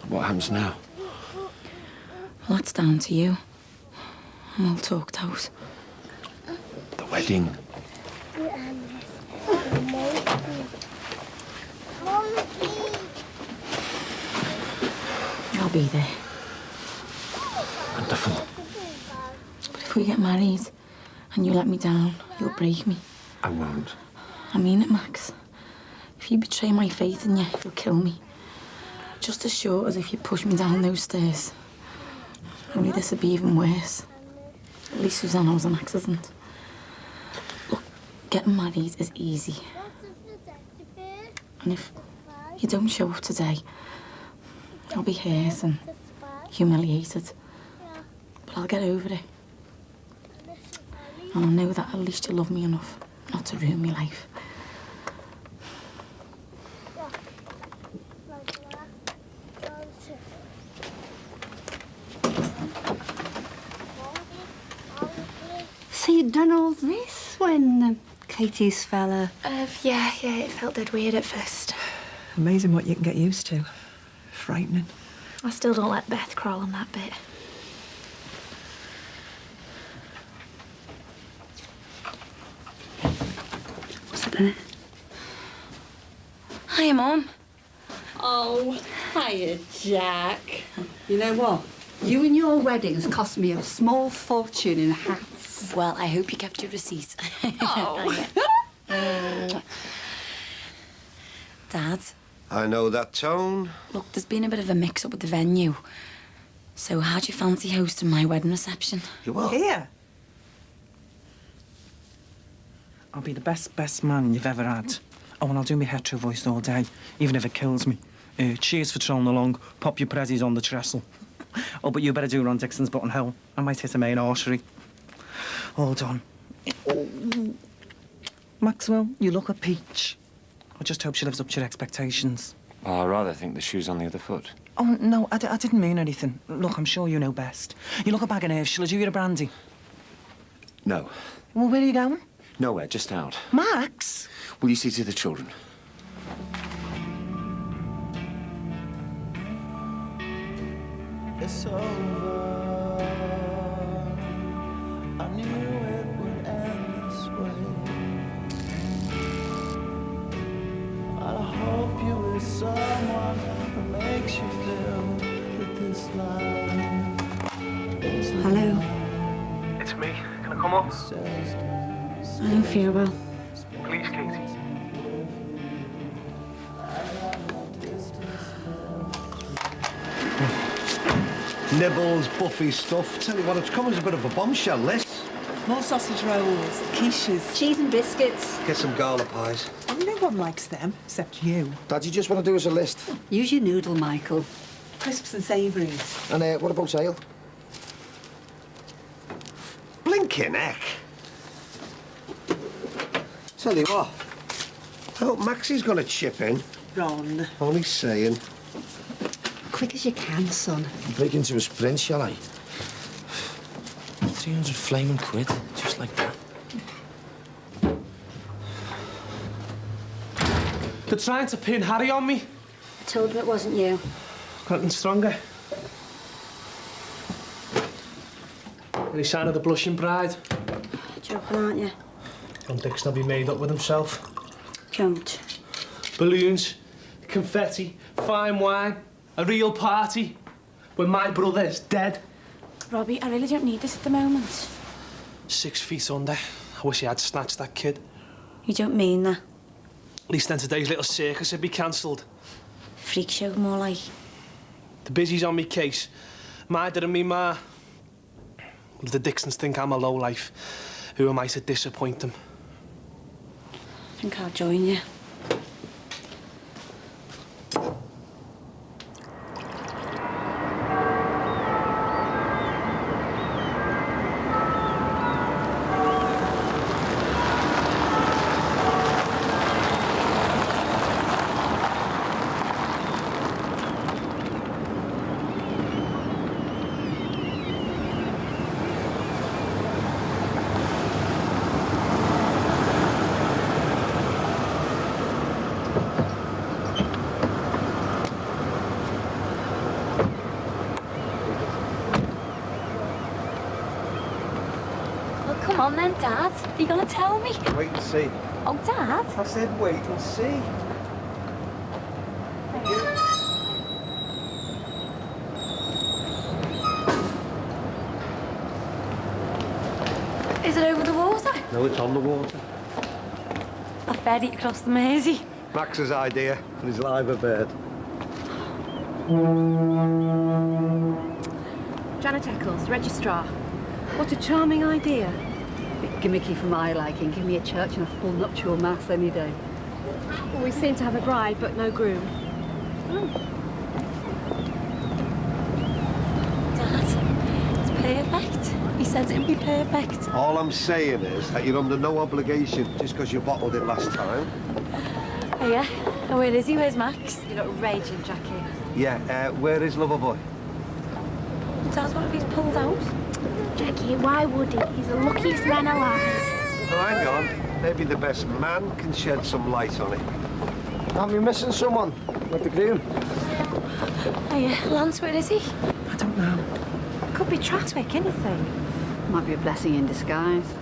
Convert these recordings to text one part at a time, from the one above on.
What happens now? Well, that's down to you. I'm all talked out. The wedding. I'll be there. Wonderful. But if we get married and you let me down, you'll break me. I won't. I mean it, Max. If you betray my faith in you, you'll kill me. Just as sure as if you push me down those stairs. Only this would be even worse. At least Susanna was an accident. Look, getting married is easy. And if you don't show up today, I'll be hurt and humiliated. But I'll get over it. And I'll know that at least you love me enough not to ruin my life. So you'd done all this when Katie's fella... Yeah, it felt dead weird at first. Amazing what you can get used to. Frightening. I still don't let Beth crawl on that bit. What's it there? Hiya, Mum. Oh, hiya, Jack. You know what? You and your weddings cost me a small fortune in hats. Well, I hope you kept your receipt. Oh. Dad, I know that tone. look, there's been a bit of a mix-up with the venue. So how'd you fancy hosting my wedding reception? You will. Here. I'll be the best man you've ever had. Oh, and I'll do my hetero voice all day, even if it kills me. Cheers for trolling along. Pop your prezzies on the trestle. Oh, but you better do Ron Dixon's Button Hole. I might hit a main artery. All done. Oh. Maxwell, you look a peach. I just hope she lives up to your expectations. Oh, I rather think the shoe's on the other foot. Oh, no, I didn't mean anything. Look, I'm sure you know best. You look a bag of nerves. Shall I do you a brandy? No. Well, where are you going? Nowhere, just out. Max? Will you see to the children? It's over. I knew it would end this way. I hope you with someone who makes you feel that this life is Hello. It's me. Can I come up? I don't feel well. Please, Katie. Nibbles, Buffy stuff. Tell you what, it's coming as a bit of a bombshell, this. More sausage rolls, quiches. Cheese and biscuits. Get some gala pies. No one likes them, except you. Dad, you just want to do us a list? Use your noodle, Michael. Crisps and savouries. And what about ale? Blinking heck. Tell you what, I hope Maxie's going to chip in. Ron. Only saying. Quick as you can, son. Break into a sprint, shall I? 300 flaming quid, just like that. They're trying to pin Harry on me. I told him it wasn't you. Got anything stronger? Any sign of the blushing bride? Joking, aren't you? Ron Dixon will be made up with himself. Don't. Balloons, confetti, fine wine, a real party. When my brother's dead. Robbie, I really don't need this at the moment. 6 feet under. I wish he had snatched that kid. You don't mean that. At least then today's little circus would be cancelled. Freak show, more like. The busy's on me case. My dad and me ma. Well, the Dixons think I'm a lowlife. Who am I to disappoint them? think I'll join you. Come on then, Dad. Are you going to tell me? Wait and see. Oh, Dad. I said wait and see. Is it over the water? No, it's on the water. I ferry it across the Mersey. Max's idea for his live bird. Janet Eccles, registrar. What a charming idea. Bit gimmicky for my liking. Give me a church and a full nuptial mass any day. Well, we seem to have a bride, but no groom. Dad, it's perfect. He said it'd be perfect. All I'm saying is that you're under no obligation just because you bottled it last time. Oh, yeah? Oh, where is he? Where's Max? You're not raging, Jackie. Yeah, where is Loverboy? Dad, what if he's pulled out? Jackie, why would he? He's the luckiest man alive. Oh, hang on. Maybe the best man can shed some light on it. Aren't we missing someone? Like the groom? Oh, yeah. Lance, where is he? I don't know. Could be traffic, anything. Might be a blessing in disguise.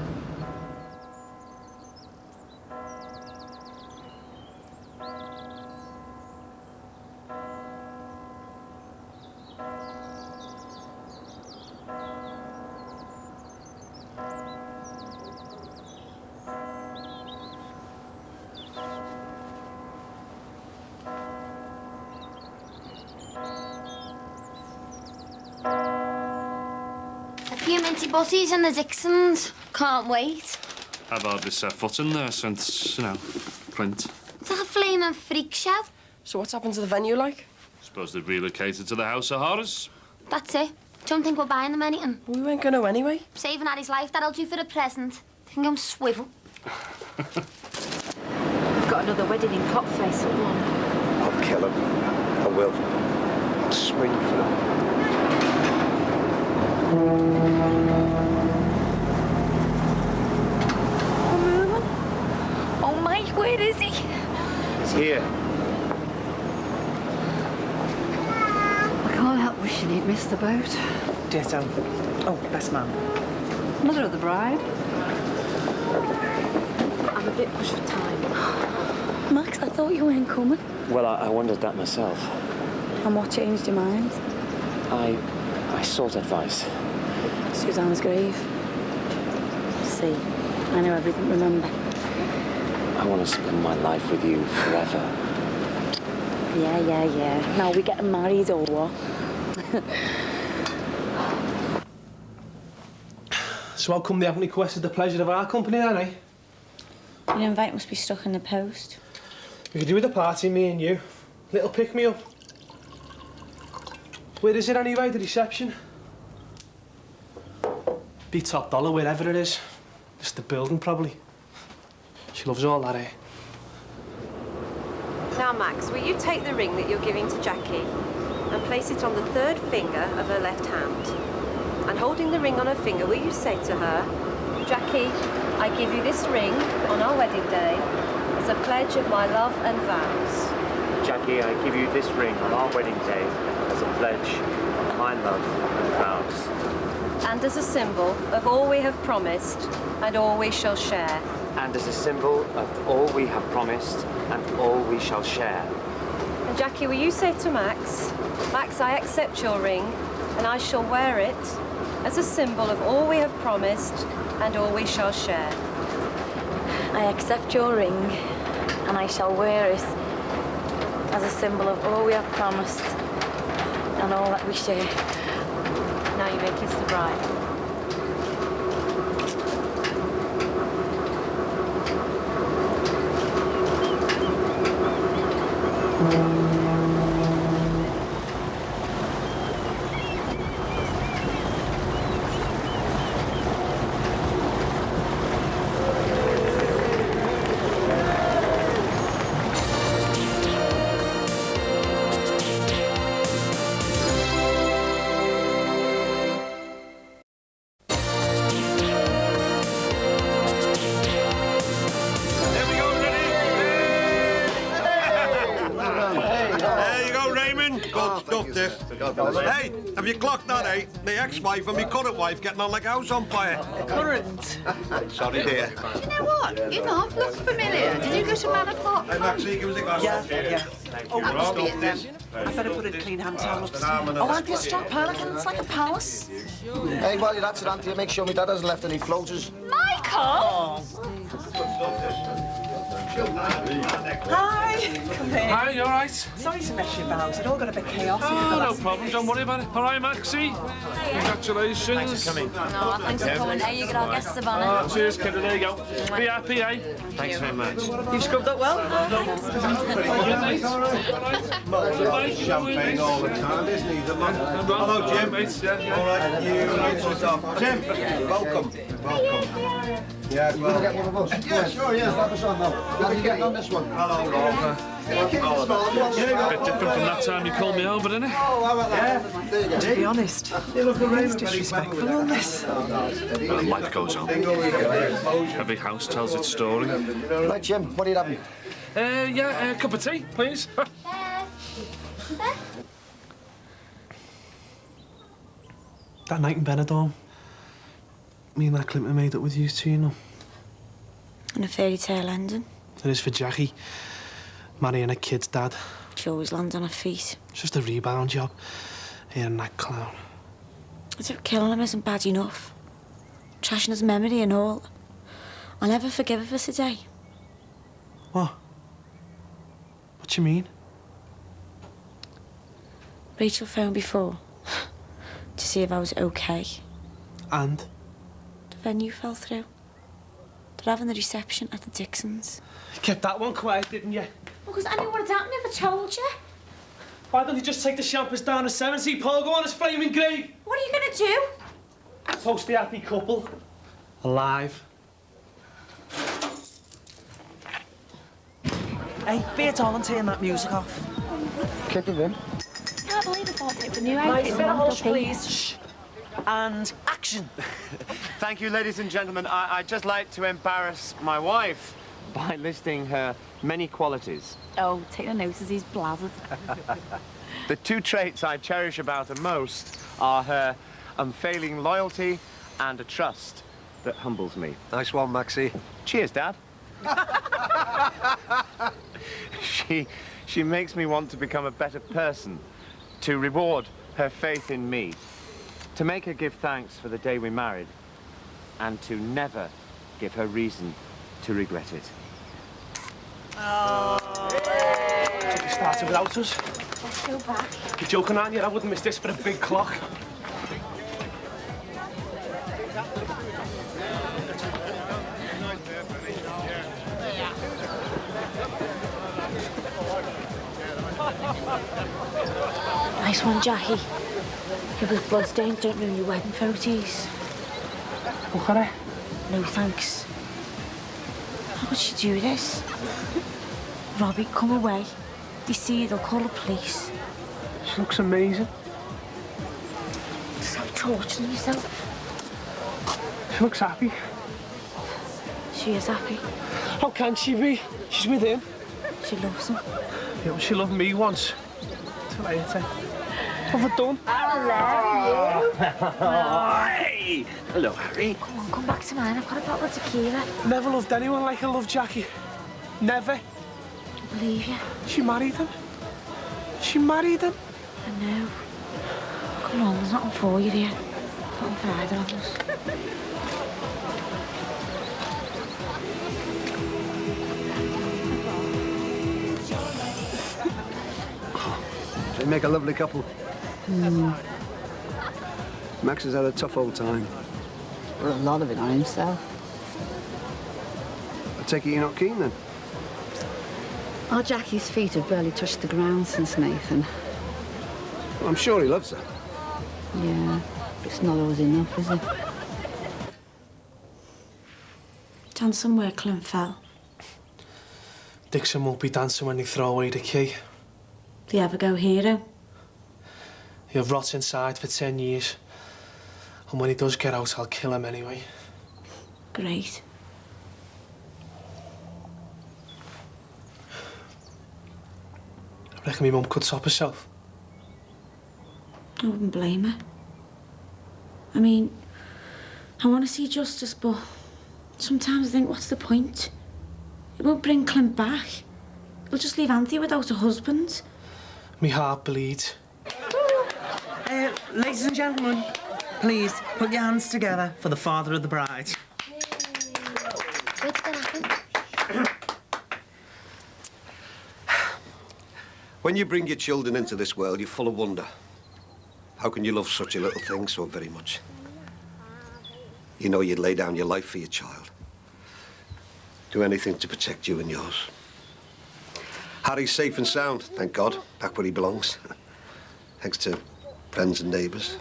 A few minty butties and the Dixons. Can't wait. How about this footing there since, print? It's like a flaming freak show. So what's happened to the venue, like? Suppose they've relocated to the House of Horrors. That's it. Don't think we're buying them anything. We weren't going to anyway. Saving Addie's life, that'll do for the present. They can go and swivel. We've got another wedding in Cockface at 1. I'll kill him. I will. I'll swing for him. Oh, Mike, where is he? He's here. I can't help wishing he'd missed the boat. Ditto. Oh, best man. Mother of the bride. I'm a bit pushed for time. Max, I thought you weren't coming. Well, I wondered that myself. And what changed your mind? I sought advice. Susanna's grave. See, I know everything, remember? I want to spend my life with you forever. Yeah. Now we getting married or what? So how come they haven't requested the pleasure of our company then, eh? Your invite must be stuck in the post. We could do with a party, me and you. Little pick-me-up. Where is it anyway, the reception? Be top dollar wherever it is. Just the building, probably. She loves all that, eh? Now, Max, will you take the ring that you're giving to Jackie and place it on the 3rd finger of her left hand? And holding the ring on her finger, will you say to her, Jackie, I give you this ring on our wedding day as a pledge of my love and vows. Jackie, I give you this ring on our wedding day as a pledge of my love and vows. And as a symbol of all we have promised and all we shall share. And as a symbol of all we have promised and all we shall share. And Jackie, will you say to Max, Max, I accept your ring and I shall wear it as a symbol of all we have promised and all we shall share. I accept your ring and I shall wear it as a symbol of all we have promised and all that we share. Now you may kiss the bride. Hey, have you clocked that, eh? The ex-wife and me current wife getting on like a house on fire. Current? Sorry, dear. Do you know what? Your knob looks familiar. Did you go to Manor Park? Hey, Maxie, give us a glass. Yeah. Oh, That must be it then. I better put a clean hand towel up. Oh, aren't you a strong pelican? It's like a palace. Hey, while you're at it, Auntie, make sure my dad hasn't left any floaters. Michael! Hi. Come here. Hi, you all right? Sorry to mess you about. It all got a bit chaotic. Oh, no problem. Don't worry about it. All right, Maxie. Congratulations. Thanks for coming. No, thanks for coming. There you get our guests of honour. Oh, cheers, kiddo. There you go. Be happy, eh? Thanks very much. You've scrubbed up well? Champagne all the time, isn't he? The man. Hello, Jim. All right, you. Jim, welcome. Welcome. Yeah, You gonna get one of us? Yeah, sure, yeah. Have us on now. How are you getting on this one? Hello, Laura. Bit different from that time you called me over, isn't it? Oh, how about that? There you go. To be honest, it's disrespectful on this. Well, life goes on. Every house tells its story. Right, Jim, what are you having? Yeah, a cup of tea, please. That night in Benidorm, me and that Clinton made up with you two, you know. And a fairy tale ending. It is for Jackie, marrying a kid's dad. She always lands on her feet. It's just a rebound job, hearing that clown. As if killing him isn't bad enough. Trashing his memory and all. I'll never forgive her for today. What? What you mean? Rachel phoned before to see if I was okay. And? The venue fell through. They're having the reception at the Dixons. You kept that one quiet, didn't you? Well, because I knew what had happened if I told you. Why don't you just take the champers down to 7, see Paul go on his flaming grave? What are you going to do? Toast the happy couple. Alive. Hey, be it all and turn that music off. Kick it in. I can't believe I thought it with new Nice outfits. bit of hush, please. Shh. And action. Thank you, ladies and gentlemen. I'd just like to embarrass my wife by listing her many qualities. Oh, take the notice, he's blathered. The two traits I cherish about her most are her unfailing loyalty and a trust that humbles me. Nice one, Maxie. Cheers, Dad. She makes me want to become a better person, to reward her faith in me, to make her give thanks for the day we married, and to never give her reason to regret it. You started without us. Let's go back. You're joking, aren't you? I wouldn't miss this for a big clock. Nice one, Jackie. Because bloodstains don't ruin your wedding photos. Okay. No thanks. How could she do this? Robbie, come away. They see you, they'll call the police. She looks amazing. Stop torturing yourself. She looks happy. She is happy. How can she be? She's with him. She loves him. Yeah, but she loved me once. Too late, eh? What have I done? I love you. Hey! Hello, Harry. Come on, come back to mine. I've got a bottle of tequila. Never loved anyone like I love Jackie. Never. I believe you. She married him. She married him. I know. Come on, there's nothing for you here. Nothing for either of us. They make a lovely couple. Max has had a tough old time. Well, a lot of it on himself. I take it you're not keen then? Our Jackie's feet have barely touched the ground since Nathan. I'm sure he loves her. Yeah, but it's not always enough, is it? Dancing where Clint fell. Dixon won't be dancing when they throw away the key. Do you ever go hero? He'll rot inside for 10 years. And when he does get out, I'll kill him anyway. Great. I reckon my mum could top herself. I wouldn't blame her. I mean, I want to see justice, but sometimes I think, what's the point? It won't bring Clint back. It'll just leave Anthony without a husband. My heart bleeds. Ladies and gentlemen, please put your hands together for the father of the bride. What's gonna happen? When you bring your children into this world, you're full of wonder. How can you love such a little thing so very much? You know you'd lay down your life for your child. Do anything to protect you and yours. Harry's safe and sound, thank God, back where he belongs. Thanks to friends and neighbours,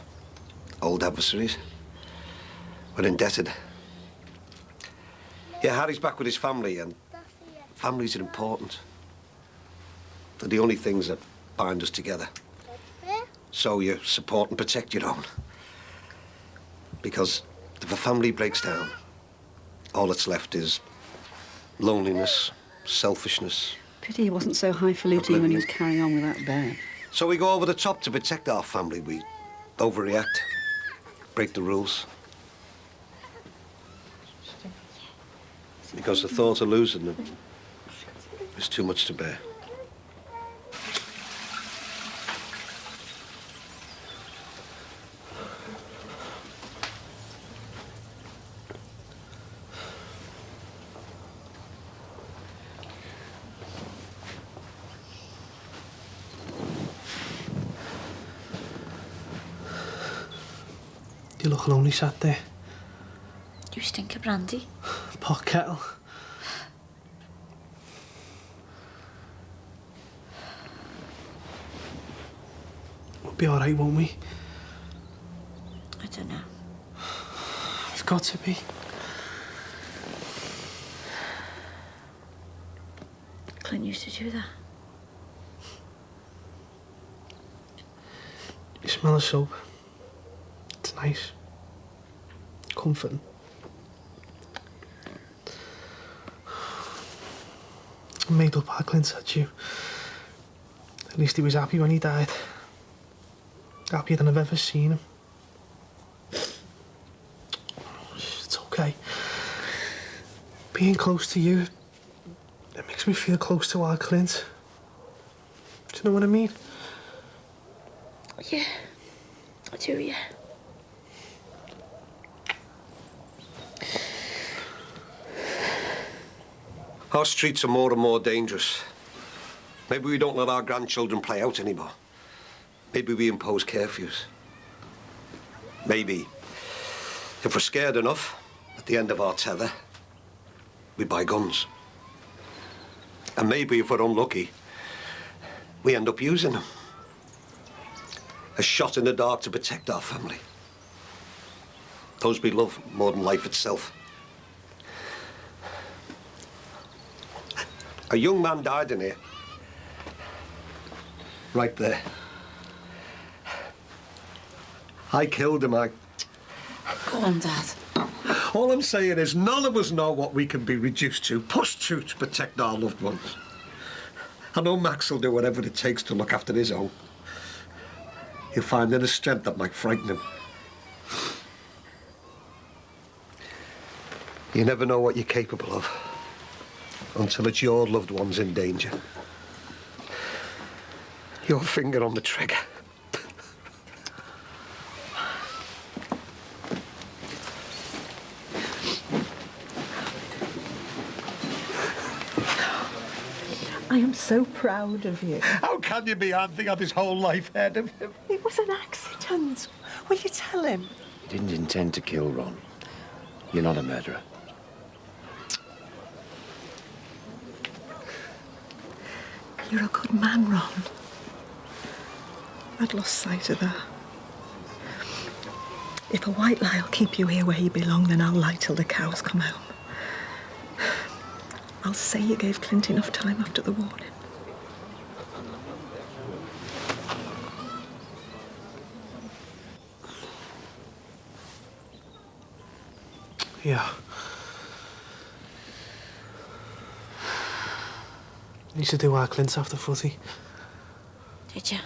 old adversaries. We're indebted. Yeah, Harry's back with his family, and families are important. They're the only things that bind us together. So you support and protect your own. Because if a family breaks down, all that's left is loneliness, selfishness. Pity he wasn't so highfalutin when he was carrying on with that bear. So we go over the top to protect our family. We overreact, break the rules. Because the thought of losing them is too much to bear. You look lonely sat there. You stink of brandy. Pot kettle. We'll be all right, won't we? I don't know. It's got to be. Clint used to do that. You smell of soap. It's nice. Comforting. I'm made up, Clint said to you. At least he was happy when he died. Happier than I've ever seen him. It's okay. Being close to you, it makes me feel close to our Clint. Do you know what I mean? Yeah, I do, yeah. Our streets are more and more dangerous. Maybe we don't let our grandchildren play out anymore. Maybe we impose curfews. Maybe, if we're scared enough, at the end of our tether, we buy guns. And maybe, if we're unlucky, we end up using them. A shot in the dark to protect our family. Those we love more than life itself. A young man died in here. Right there. I killed him, Go on, Dad. All I'm saying is none of us know what we can be reduced to, pushed to protect our loved ones. I know Max will do whatever it takes to look after his own. He'll find inner strength that might frighten him. You never know what you're capable of until it's your loved ones in danger. Your finger on the trigger. I am so proud of you. How can you be? Anthony had his whole life ahead of him. It was an accident. Will you tell him? You didn't intend to kill Ron. You're not a murderer. You're a good man, Ron. I'd lost sight of that. If a white lie'll keep you here where you belong, then I'll lie till the cows come home. I'll say you gave Clint enough time after the warning. Yeah. I used to do our Clint's after footy. Did you?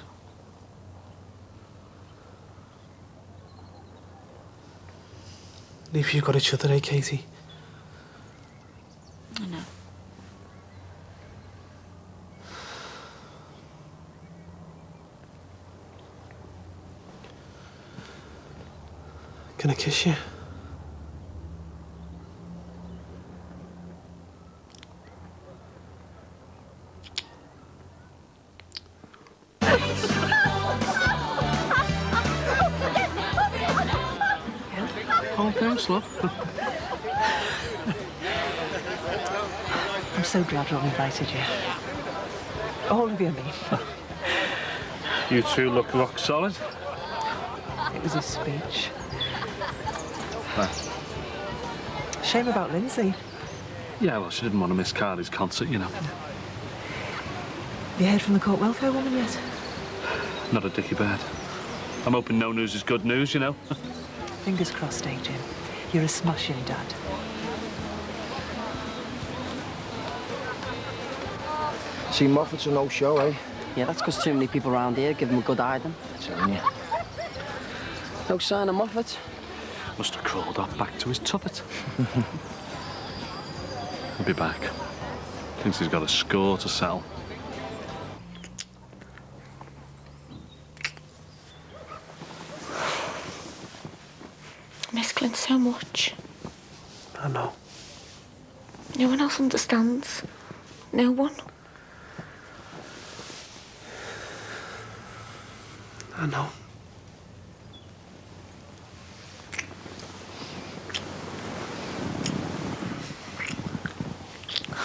If you've got each other, eh, Katie? I know. Can I kiss you? Oh, thanks, love. I'm so glad Ron invited you. All of you, I mean. You two look rock solid. It was his speech. Well, Shame about Lindsay. yeah, well, she didn't want to miss Carly's concert, you know. Have you heard from the court welfare woman yet? Not a dicky bird. I'm hoping no news is good news, you know. Fingers crossed, eh, Jim? You're a smashing dad. See, Moffat's a no-show, eh? Yeah, that's because too many people around here give him a good hiding. Telling you. No sign of Moffat. Must have crawled off back to his tuffet. He'll be back. Thinks he's got a score to settle. I miss Clint so much. I know. No one else understands. No one. I know.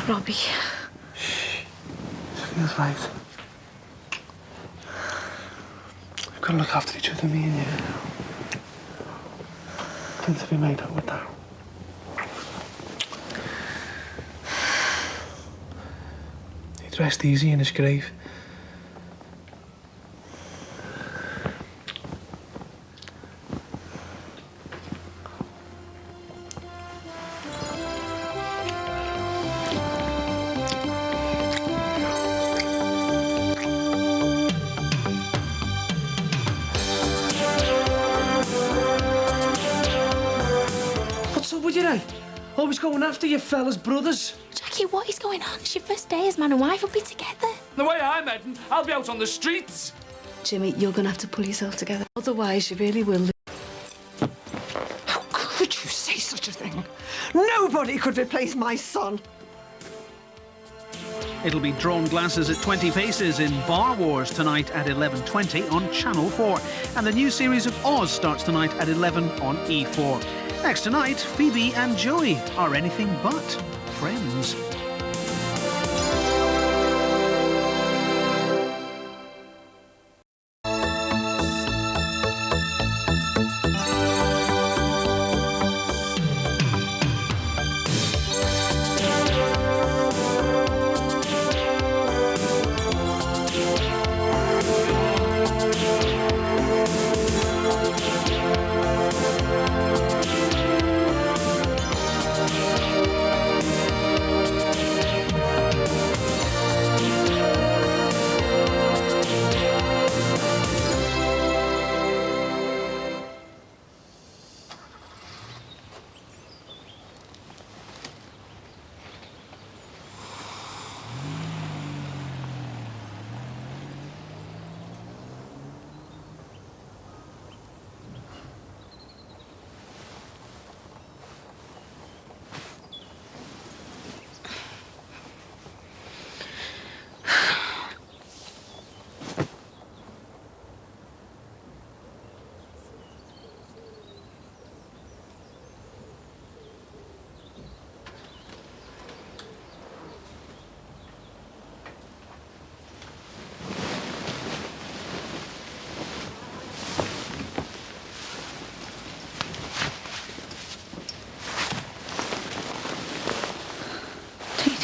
Robbie. Feels right. We've got to look after each other, me and you. Things to be made up with that. He'd rest easy in his grave. What's up with you, eh? Always going after your fellas' brothers. Jackie, what is going on? It's your first day as man and wife. We'll be together. The way I'm heading, I'll be out on the streets. Jimmy, you're going to have to pull yourself together. Otherwise, you really will. How could you say such a thing? Nobody could replace my son. It'll be drawn glasses at 20 Faces in Bar Wars tonight at 11:20 on Channel 4. And the new series of Oz starts tonight at 11 on E4. Next tonight, Phoebe and Joey are anything but friends.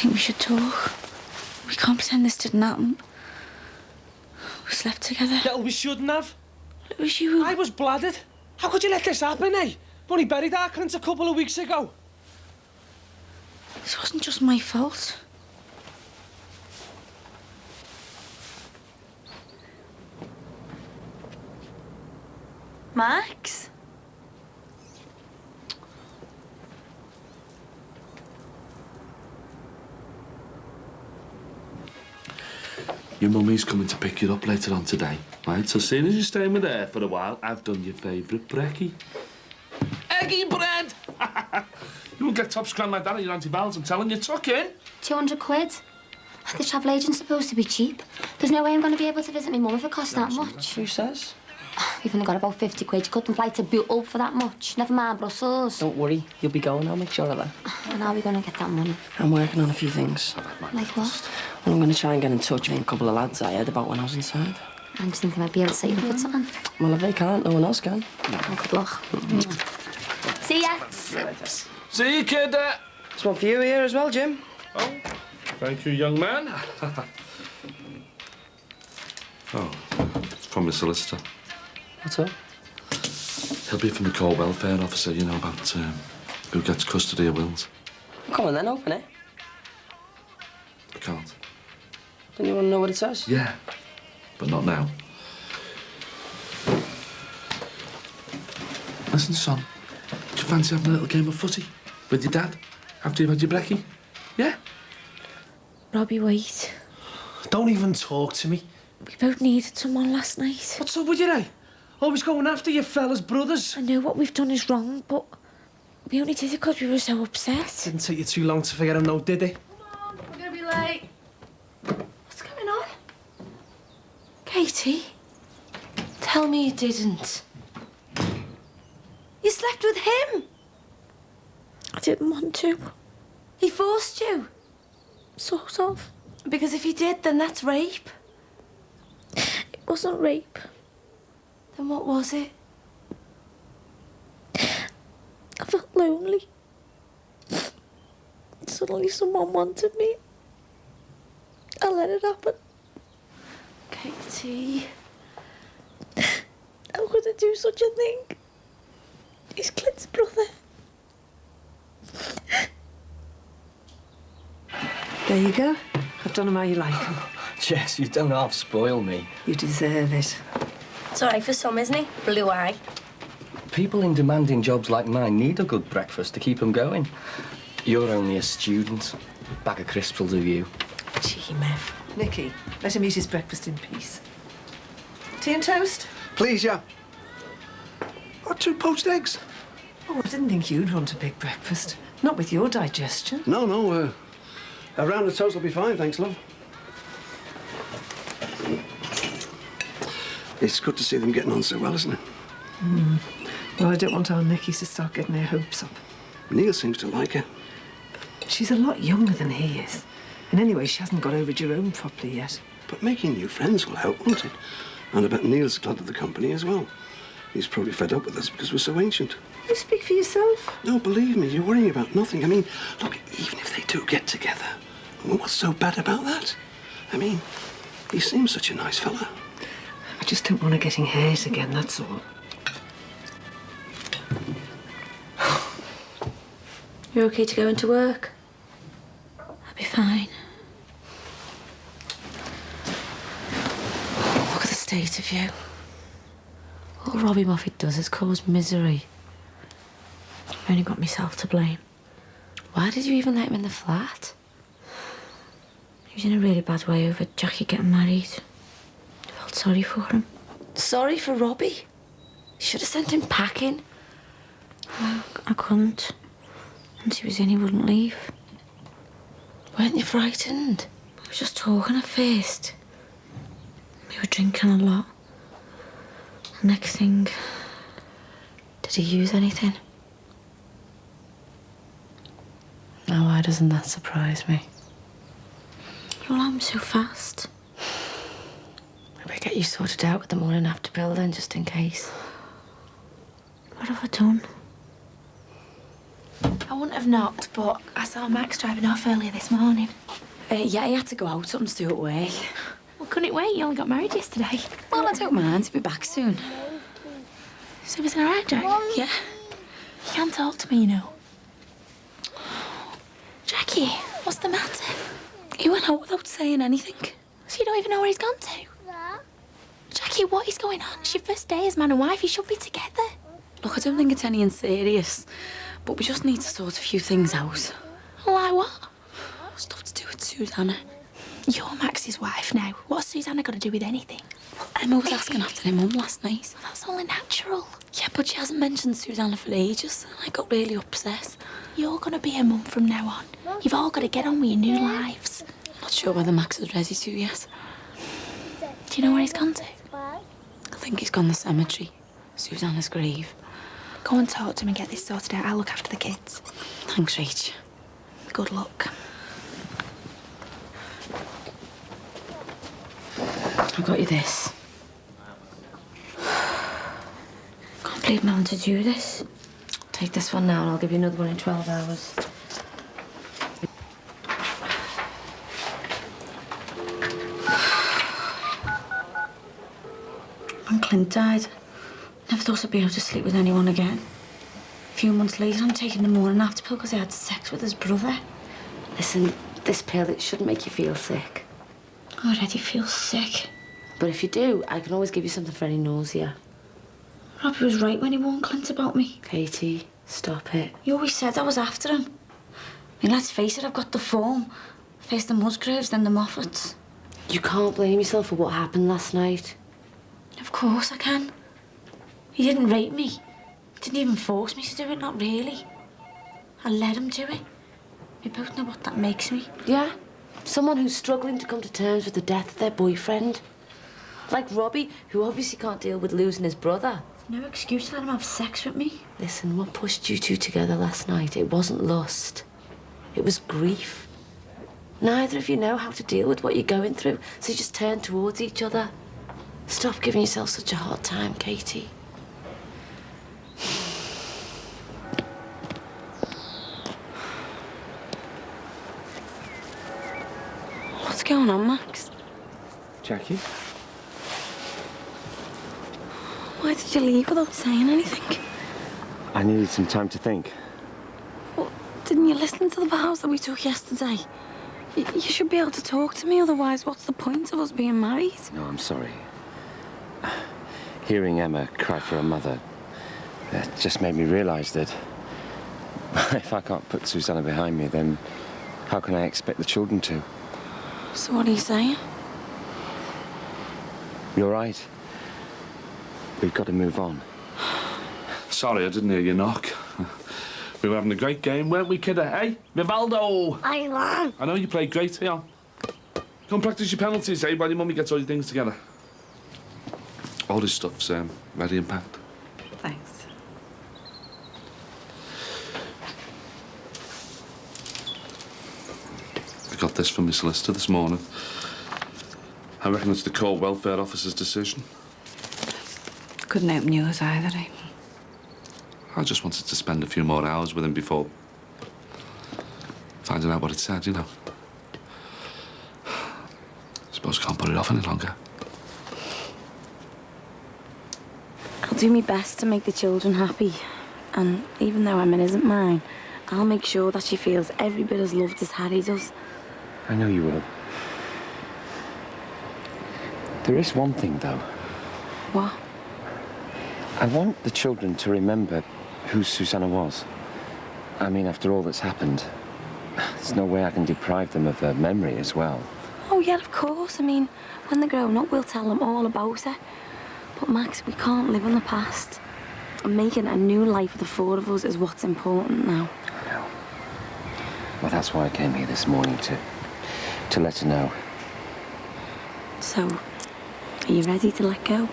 think we should talk. We can't pretend this didn't happen. We slept together. Yeah, we shouldn't have. It was you. I was bladdered. How could you let this happen, eh? We only buried our Clint a couple of weeks ago. This wasn't just my fault. Max? Your mummy's coming to pick you up later on today, right? So as soon as you're staying with her for a while, I've done your favourite brekkie. Eggy bread! You won't get top scran like that at your Auntie Val's, I'm telling you. Tuck in. 200 quid. The travel agent's supposed to be cheap. There's no way I'm going to be able to visit my mum if it costs that much. Who says? We've only got about 50 quid. You couldn't fly to Bootle for that much. Never mind Brussels. Don't worry, you'll be going, I'll make sure of that. And how are we going to get that money? I'm working on a few things. Like what? Well, I'm going to try and get in touch with a couple of lads I heard about when I was inside. I just think I might be able to save them for something. Well, if they can't, no one else can. Oh, good luck. See ya. See you, kid. There's one for you here as well, Jim. Oh, thank you, young man. Oh, it's from the solicitor. What's up? He'll be from the core welfare officer, you know, about who gets custody of wills. Come on then, open it. I can't. Don't you want to know what it says? Yeah, but not now. Listen, son, do you fancy having a little game of footy with your dad after you've had your brekkie? Yeah? Robbie, wait. Don't even talk to me. We both needed someone last night. What's up with you, eh? Always going after your fellas' brothers. I know what we've done is wrong, but we only did it because we were so upset. Didn't take you too long to figure him out, did it? Come on, we're going to be late. What's going on? Katie, tell me you didn't. You slept with him. I didn't want to. He forced you. Sort of. Because if he did, then that's rape. It wasn't rape. Then what was it? I felt lonely. Suddenly someone wanted me. I let it happen. Katie. How could I do such a thing? He's Clint's brother. There you go. I've done them how you like them. Jess, you don't half spoil me. You deserve it. It's all right for some, isn't he? Blue eye. People in demanding jobs like mine need a good breakfast to keep them going. You're only a student. A bag of crisps will do you. Cheeky Mev. Nicky, let him eat his breakfast in peace. Tea and toast? Please, yeah. Or 2 poached eggs. Oh, I didn't think you'd want a big breakfast. Not with your digestion. No, a round of toast will be fine, thanks, love. It's good to see them getting on so well, isn't it? Mm. Well, I don't want our Nicky to start getting her hopes up. Neil seems to like her. She's a lot younger than he is. And anyway, she hasn't got over Jerome properly yet. But making new friends will help, won't it? And I bet Neil's glad of the company as well. He's probably fed up with us because we're so ancient. You speak for yourself. No, believe me, you're worrying about nothing. I mean, look, even if they do get together, well, what's so bad about that? I mean, he seems such a nice fella. I just don't want her getting hurt again, that's all. You're okay to go into work? I'll be fine. Look at the state of you. All Robbie Moffat does is cause misery. I've only got myself to blame. Why did you even let him in the flat? He was in a really bad way over Jackie getting married. I felt sorry for him. Sorry for Robbie? You should have sent him packing. I couldn't. Once he was in, he wouldn't leave. Weren't you frightened? We were just talking at first. We were drinking a lot. The next thing... Did he use anything? Now, why doesn't that surprise me? You'll harm so fast. Maybe get you sorted out with the morning after pill then, just in case. What have I done? I wouldn't have knocked, but I saw Max driving off earlier this morning. Yeah, he had to go out, something to do at work. Well, couldn't it wait? You only got married yesterday. Well, I don't mind. He'll be back soon. So was it all right, Jack? Yeah. You can't talk to me, you know. Jackie, what's the matter? He went out without saying anything. So you don't even know where he's gone to? Jackie, what is going on? It's your first day as man and wife. You should be together. Look, I don't think it's anything serious, but we just need to sort a few things out. Like what? Stuff to do with Susanna. You're Max's wife now. What's Susanna got to do with anything? Emma was asking after her mum last night. That's only natural. Yeah, but she hasn't mentioned Susanna for ages. I got really upset. You're going to be her mum from now on. You've all got to get on with your new lives. Not sure whether Max is ready to yet. Do you know where he's gone to? I think he's gone to the cemetery. Susanna's grave. Go and talk to him and get this sorted out. I'll look after the kids. Thanks, Rach. Good luck. I got you this. Can't believe I'm having to do this. Take this one now and I'll give you another one in 12 hours. When Clint died, never thought I'd be able to sleep with anyone again. A few months later, I'm taking the morning after pill because I had sex with his brother. Listen, this pill, it shouldn't make you feel sick. I already feel sick. But if you do, I can always give you something for any nausea. Robbie was right when he warned Clint about me. Katie, stop it. He always said I was after him. I mean, let's face it, I've got the form. First the Musgraves, then the Moffats. You can't blame yourself for what happened last night. Of course I can. He didn't rape me. He didn't even force me to do it, not really. I let him do it. We both know what that makes me. Yeah? Someone who's struggling to come to terms with the death of their boyfriend. Like Robbie, who obviously can't deal with losing his brother. No excuse to let him have sex with me. Listen, what pushed you two together last night? It wasn't lust. It was grief. Neither of you know how to deal with what you're going through, so you just turn towards each other. Stop giving yourself such a hard time, Katie. What's going on, Max? Jackie? Why did you leave without saying anything? I needed some time to think. Well, didn't you listen to the vows that we took yesterday? You should be able to talk to me, otherwise what's the point of us being married? No, I'm sorry. Hearing Emma cry for her mother, it just made me realise that if I can't put Susanna behind me, then how can I expect the children to? So what are you saying? You're right. We've got to move on. Sorry, I didn't hear you knock. We were having a great game, weren't we, kidder? Hey, Vivaldo! I won. I know you played great, hey, on. Come practice your penalties, eh, while your mummy gets all your things together. All this stuff's ready and packed. Thanks. I got this from my solicitor this morning. I reckon it's the court welfare officer's decision. Couldn't open yours either, eh? I just wanted to spend a few more hours with him before finding out what it said, you know. Suppose I can't put it off any longer. I'll do my best to make the children happy. And even though Emma isn't mine, I'll make sure that she feels every bit as loved as Harry does. I know you will. There is one thing, though. What? I want the children to remember who Susanna was. I mean, after all that's happened, there's no way I can deprive them of her memory as well. Oh, yeah, of course. I mean, when they're grown up, we'll tell them all about her. But, Max, we can't live in the past. And making a new life for the four of us is what's important now. I know. Well, that's why I came here this morning, to let her know. So, are you ready to let go?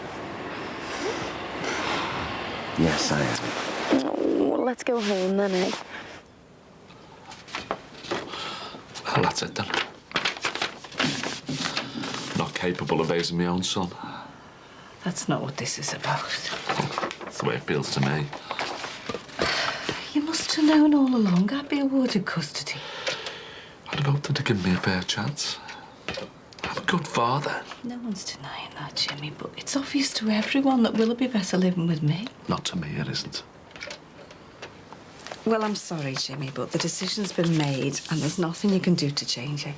Yes, I am. Oh, well, let's go home then, eh? Well, that's it then. Not capable of raising my own son. That's not what this is about. That's the way it feels to me. You must have known all along I'd be awarded custody. I'd have hoped that they'd give me a fair chance. I'm a good father. No one's denying that, Jimmy, but it's obvious to everyone that Will'll be better living with me. Not to me, it isn't. Well, I'm sorry, Jimmy, but the decision's been made and there's nothing you can do to change it.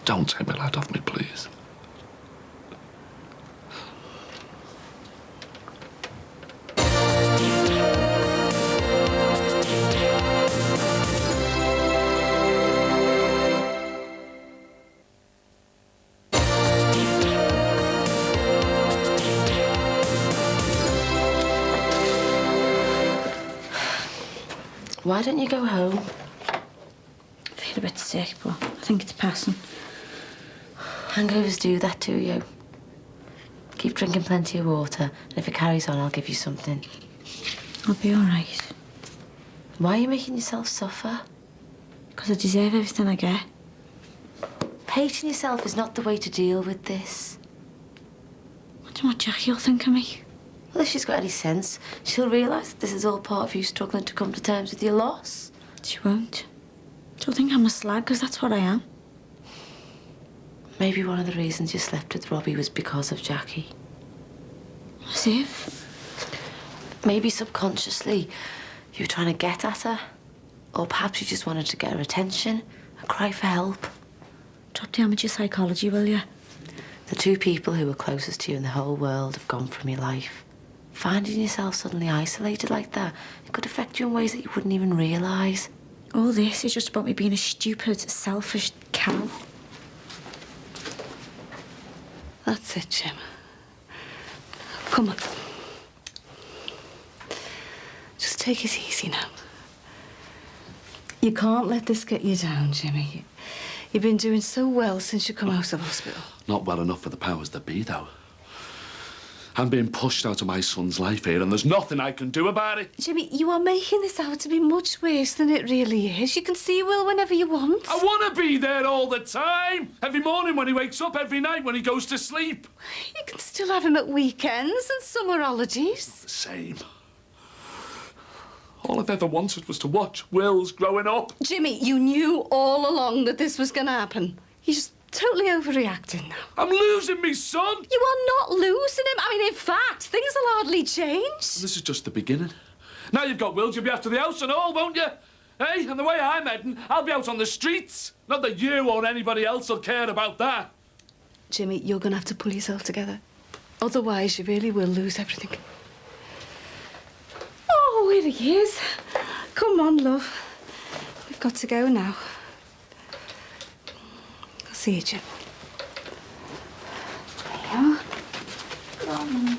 Don't take my lad off me, please. Why don't you go home? I feel a bit sick, but I think it's passing. Hangovers do that to you. Keep drinking plenty of water, and if it carries on, I'll give you something. I'll be all right. Why are you making yourself suffer? Because I deserve everything I get. Hating yourself is not the way to deal with this. What do you want Jackie will think of me? Well, if she's got any sense, she'll realise that this is all part of you struggling to come to terms with your loss. She won't. She'll think I'm a slag, because that's what I am. Maybe one of the reasons you slept with Robbie was because of Jackie. As if? Maybe subconsciously you were trying to get at her. Or perhaps you just wanted to get her attention and cry for help. Drop the amateur psychology, will you? The two people who were closest to you in the whole world have gone from your life. Finding yourself suddenly isolated like that, it could affect you in ways that you wouldn't even realise. All this is just about me being a stupid, selfish cow. That's it, Jim. Come on. Just take it easy now. You can't let this get you down, Jimmy. You've been doing so well since you come out of hospital. Not well enough for the powers that be, though. I'm being pushed out of my son's life here, and there's nothing I can do about it. Jimmy, you are making this out to be much worse than it really is. You can see Will whenever you want. I want to be there all the time. Every morning when he wakes up, every night when he goes to sleep. You can still have him at weekends and summer holidays. Not the same. All I've ever wanted was to watch Will's growing up. Jimmy, you knew all along that this was going to happen. You're just totally overreacting now. I'm losing me son. You are not losing him. I mean, in fact, things will hardly change. This is just the beginning. Now you've got Will, you'll be after the house and all, won't you? Hey, and the way I'm heading, I'll be out on the streets. Not that you or anybody else will care about that. Jimmy, you're going to have to pull yourself together. Otherwise, you really will lose everything. Oh, here he is. Come on, love. We've got to go now. I'll see you, Jim. There you are. Come on.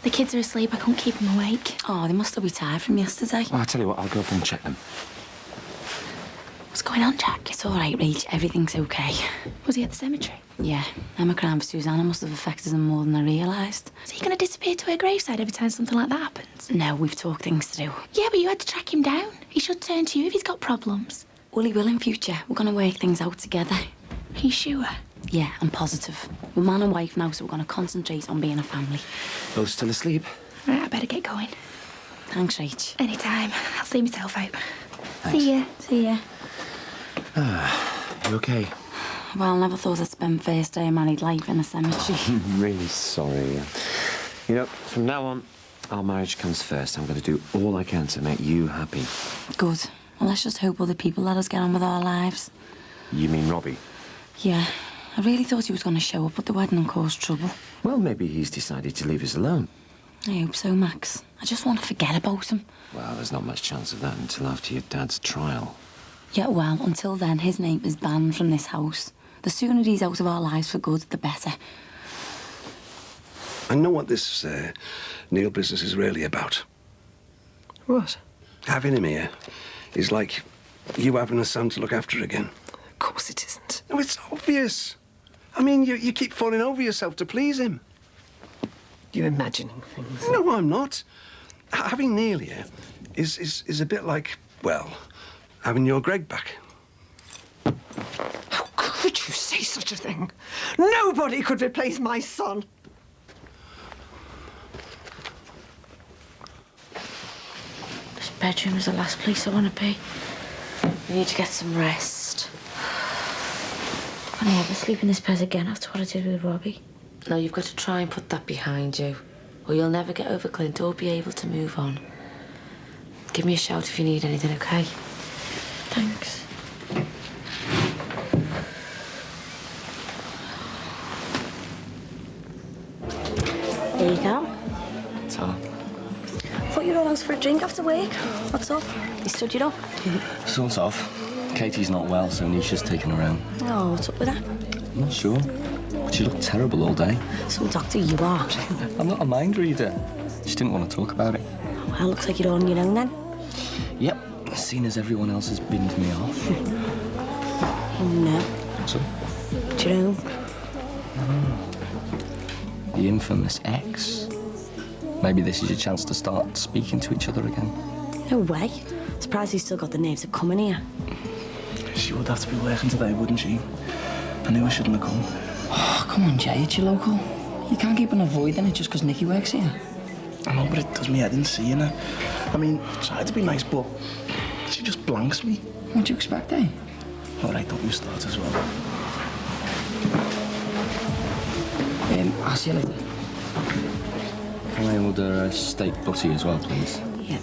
The kids are asleep. I can't keep them awake. Oh, they must still be tired from yesterday. Well, I'll tell you what, I'll go up and check them. What's going on, Jack? It's all right, Rach. Everything's okay. Was he at the cemetery? Yeah. Emma crying for Susanna must have affected him more than I realised. Is he going to disappear to her graveside every time something like that happens? No, we've talked things to do. Yeah, but you had to track him down. He should turn to you if he's got problems. Well, he will in future. We're going to work things out together. Are you sure? Yeah, I'm positive. We're man and wife now, so we're going to concentrate on being a family. Both still asleep? Right, I better get going. Thanks, Rach. Anytime. I'll see myself out. Thanks. See ya. See ya. You okay? Well, I never thought I'd spend first day of married life in a cemetery. I'm really sorry. You know, from now on, our marriage comes first. I'm going to do all I can to make you happy. Good. Well, let's just hope other people let us get on with our lives. You mean Robbie? Yeah. I really thought he was going to show up at the wedding and cause trouble. Well, maybe he's decided to leave us alone. I hope so, Max. I just want to forget about him. Well, there's not much chance of that until after your dad's trial. Yeah, well, until then, his name is banned from this house. The sooner he's out of our lives for good, the better. I know what this Neil business is really about. What? Having him here is like you having a son to look after again. Of course it isn't. No, it's obvious. I mean, you keep falling over yourself to please him. You're imagining things. No, I'm not. Having Neil here is a bit like, well, having your Greg back. How could you say such a thing? Nobody could replace my son. This bedroom is the last place I want to be. I need to get some rest. I'll never sleep in this bed again after what I did with Robbie. No, you've got to try and put that behind you, or you'll never get over Clint or be able to move on. Give me a shout if you need anything, okay? Thanks. There you go. Ta. Thought you were all out for a drink after work. What's up? You stood you up? Sort of. Katie's not well, so Nisha's taken her home. Oh, what's up with that? I'm not sure. But she looked terrible all day. Some doctor you are. I'm not a mind reader. She didn't want to talk about it. Well, looks like you're on your own then. Yep. Seeing as everyone else has binned me off. No. What's up? Jerome. The infamous ex. Maybe this is your chance to start speaking to each other again. No way. Surprised he's still got the nerves of coming here. She would have to be working today, wouldn't she? I knew I shouldn't have come. Oh, come on, Jay, it's your local. You can't keep on avoiding it just because Nicky works here. I know, but it does me head in seeing her. I mean, I tried to be nice, but she just blanks me. What do you expect, eh? All right, don't you start as well. I'll see you later. Can I order a steak butty as well, please? Yeah.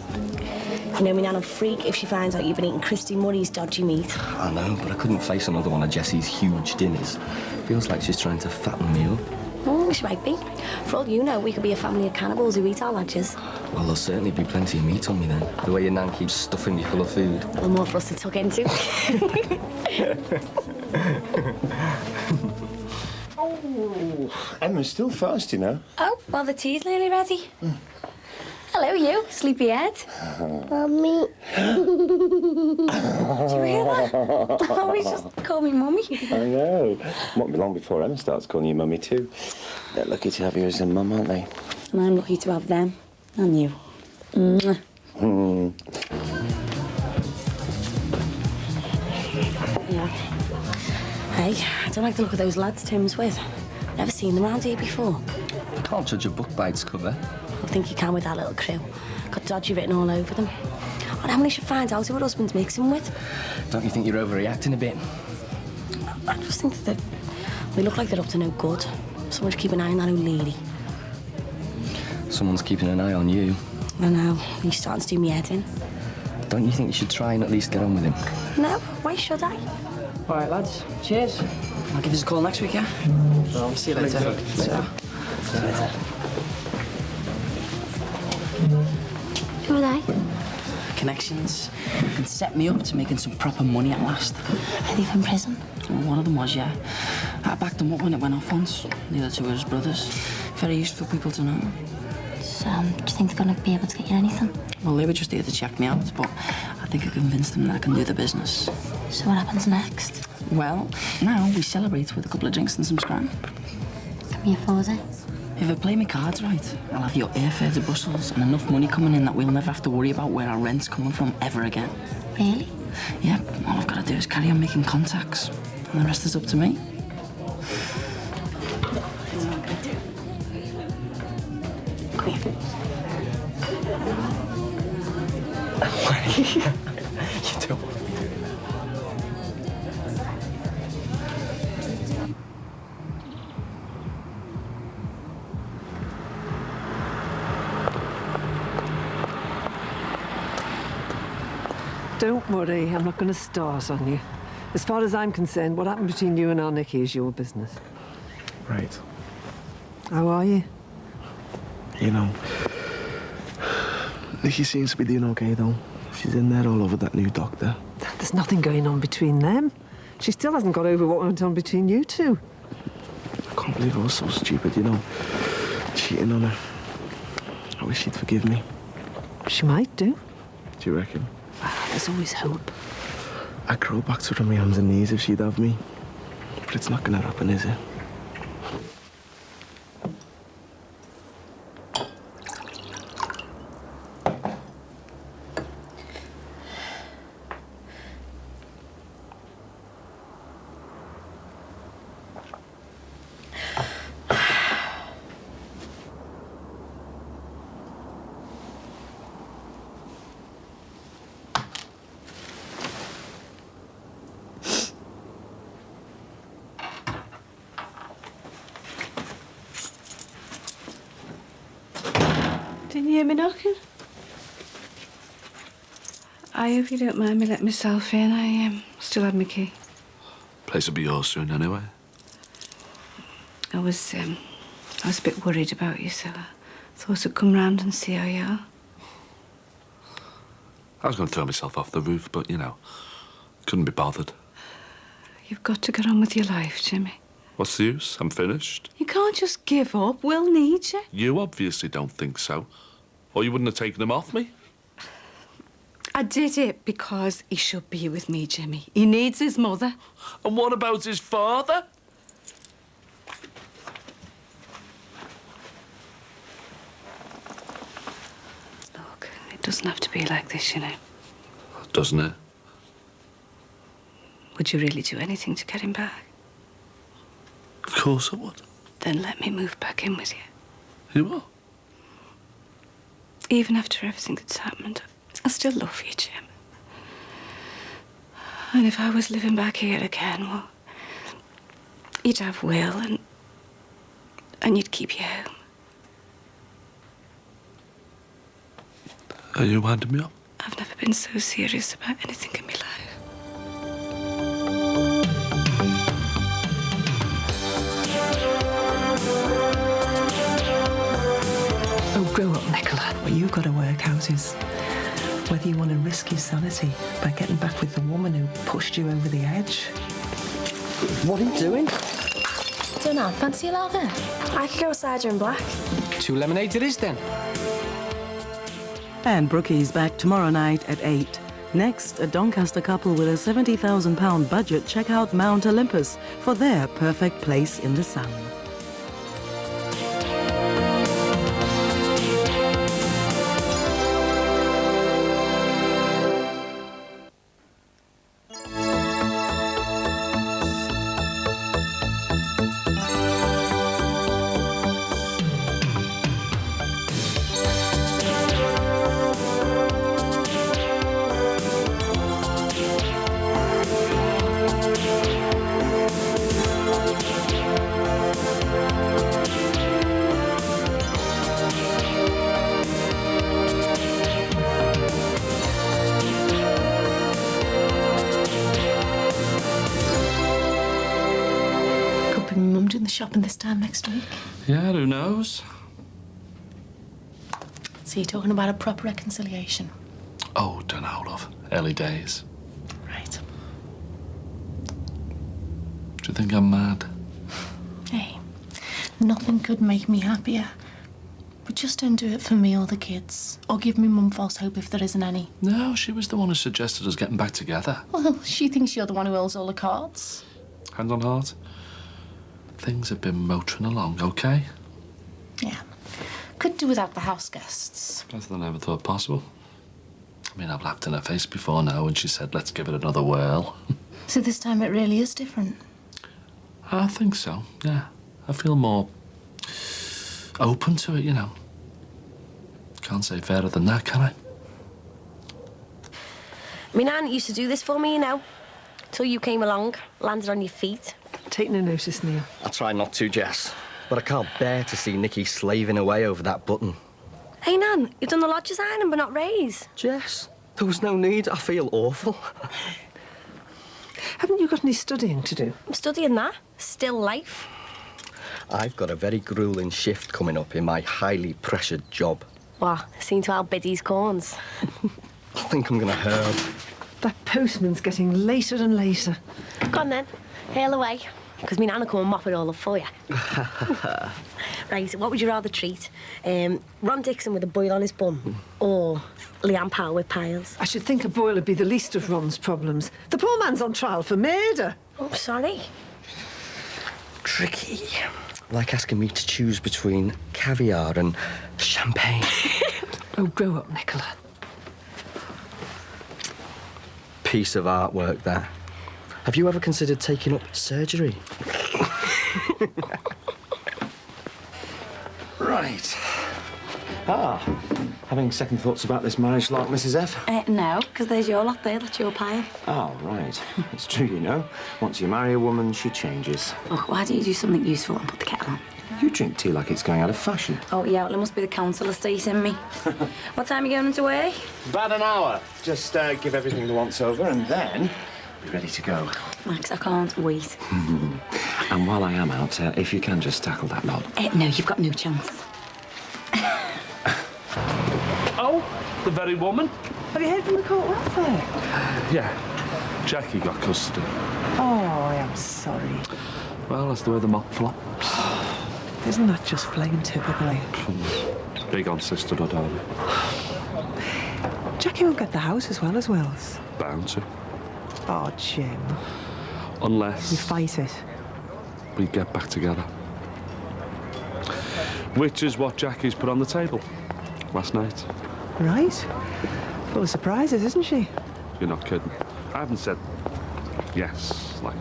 You know me nan'll freak if she finds out you've been eating Christy Murray's dodgy meat. I know, but I couldn't face another one of Jessie's huge dinners. Feels like she's trying to fatten me up. Oh, she might be. For all you know, we could be a family of cannibals who eat our lodgers. Well, there'll certainly be plenty of meat on me then. The way your nan keeps stuffing me full of food. A little more for us to tuck into. Oh, Emma's still fast, you know. Oh, well, the tea's nearly ready. Hello, you, sleepyhead. Mummy. Do you hear that? Oh, he's just called me Mummy. I know. Won't be long before Emma starts calling you Mummy, too. They're lucky to have you as a mum, aren't they? And I'm lucky to have them. And you. Mwah. Yeah. Hey, I don't like the look of those lads Tim's with. Never seen them around here before. You can't judge a book by its cover. I think you can with that little crew. Got dodgy written all over them. And Emily should find out who her husband's mixing with. Don't you think you're overreacting a bit? I just think that they look like they're up to no good. Someone should keep an eye on that old lady. Someone's keeping an eye on you. I know. He's starting to do me head in. Don't you think you should try and at least get on with him? No, why should I? All right, lads. Cheers. I'll give us a call next week, yeah? Well, See you later. later. See you later. Who are they? Connections. Can set me up to making some proper money at last. Are they from prison? Well, one of them was, yeah. I backed them up when it went off once. The other two were his brothers. Very useful people to know. So, do you think they're going to be able to get you anything? Well, they were just here to check me out, but I think I convinced them that I can do the business. So what happens next? Well, now we celebrate with a couple of drinks and some scram. Can we afford it? If I play my cards right, I'll have your airfare to Brussels and enough money coming in that we'll never have to worry about where our rent's coming from ever again. Really? Yeah, all I've got to do is carry on making contacts, and the rest is up to me. Come here. You don't want to be doing that. Don't worry, I'm not going to start on you. As far as I'm concerned, what happened between you and our Nicky is your business. Right. How are you? You know, Nicky seems to be doing okay, though. She's in there all over that new doctor. There's nothing going on between them. She still hasn't got over what went on between you two. I can't believe I was so stupid, you know. Cheating on her. I wish she'd forgive me. She might do. Do you reckon? There's always hope. I'd crawl back to her on my hands and knees if she'd have me. But it's not gonna happen, is it? Didn't you hear me knocking? I hope you don't mind me letting myself in. I still have my key. Place will be yours soon anyway. I was a bit worried about you, so I thought I'd come round and see how you are. I was going to throw myself off the roof, but, you know, couldn't be bothered. You've got to get on with your life, Jimmy. What's the use? I'm finished. You can't just give up. Will needs you. You obviously don't think so. Or you wouldn't have taken him off me. I did it because he should be with me, Jimmy. He needs his mother. And what about his father? Look, it doesn't have to be like this, you know. Doesn't it? Would you really do anything to get him back? Of course I would. Then let me move back in with you. You will? Even after everything that's happened, I still love you, Jim. And if I was living back here again, well, you'd have Will and you'd keep you home. Are you winding me up? I've never been so serious about anything in my life. Oh, grow up, Nicola. What you've got to work out is whether you want to risk your sanity by getting back with the woman who pushed you over the edge. What are you doing? Don't know. Fancy a lager? I could go cider and black. 2 lemonades it is, then. And Brookie's back tomorrow night at 8. Next, a Doncaster couple with a £70,000 budget check out Mount Olympus for their perfect place in the sun. Shopping this time next week. Yeah, who knows? So you're talking about a proper reconciliation? Oh, don't know, love. Early days. Right. Do you think I'm mad? Hey, nothing could make me happier. But just don't do it for me or the kids. Or give me mum false hope if there isn't any. No, she was the one who suggested us getting back together. Well, she thinks you're the one who holds all the cards. Hand on heart. Things have been motoring along, okay? Yeah. Could do without the house guests. Better than I ever thought possible. I mean, I've laughed in her face before now when she said, let's give it another whirl. So this time it really is different? I think so, yeah. I feel more open to it, you know. Can't say fairer than that, can I? My nan used to do this for me, you know. Till you came along, landed on your feet. Taking a notice, Neil. I try not to, Jess. But I can't bear to see Nicky slaving away over that button. Hey, Nan, you've done the lodge designing but not Ray's. Jess, there was no need. I feel awful. Haven't you got any studying to do? I'm studying that. Still life. I've got a very gruelling shift coming up in my highly pressured job. What? Seen to our biddies' corns? I think I'm going to hurl. That postman's getting later and later. Go on, then. Hail away. Because me nan will come and mop it all up for you. Right, so what would you rather treat? Ron Dixon with a boil on his bum or Leanne Powell with piles? I should think a boil would be the least of Ron's problems. The poor man's on trial for murder. Oh, sorry. Tricky. Like asking me to choose between caviar and champagne. Oh, grow up, Nicola. Piece of artwork there. Have you ever considered taking up surgery? Right. Having second thoughts about this marriage like Mrs. F? No, because there's your lot there. That's your pile. Oh, right. It's true, you know. Once you marry a woman, she changes. Look, why don't you do something useful and put the kettle on? You drink tea like it's going out of fashion. Oh, yeah, well, it must be the council estate in me. What time are you going into work? About an hour. Just give everything the once-over and then be ready to go. Max, I can't wait. And while I am out, if you can just tackle that lot. No, you've got no chance. Oh, the very woman. Have you heard from the court welfare? Yeah, Jackie got custody. Oh, I am sorry. Well, that's the way the mop flops. Isn't that just plain typical? Big on sisterhood, are they? Jackie won't get the house as well as Will's. Bound to. Oh, Jim. Unless... You fight it. we get back together. Which is what Jackie's put on the table last night. Right. Full of surprises, isn't she? You're not kidding. I haven't said yes, like...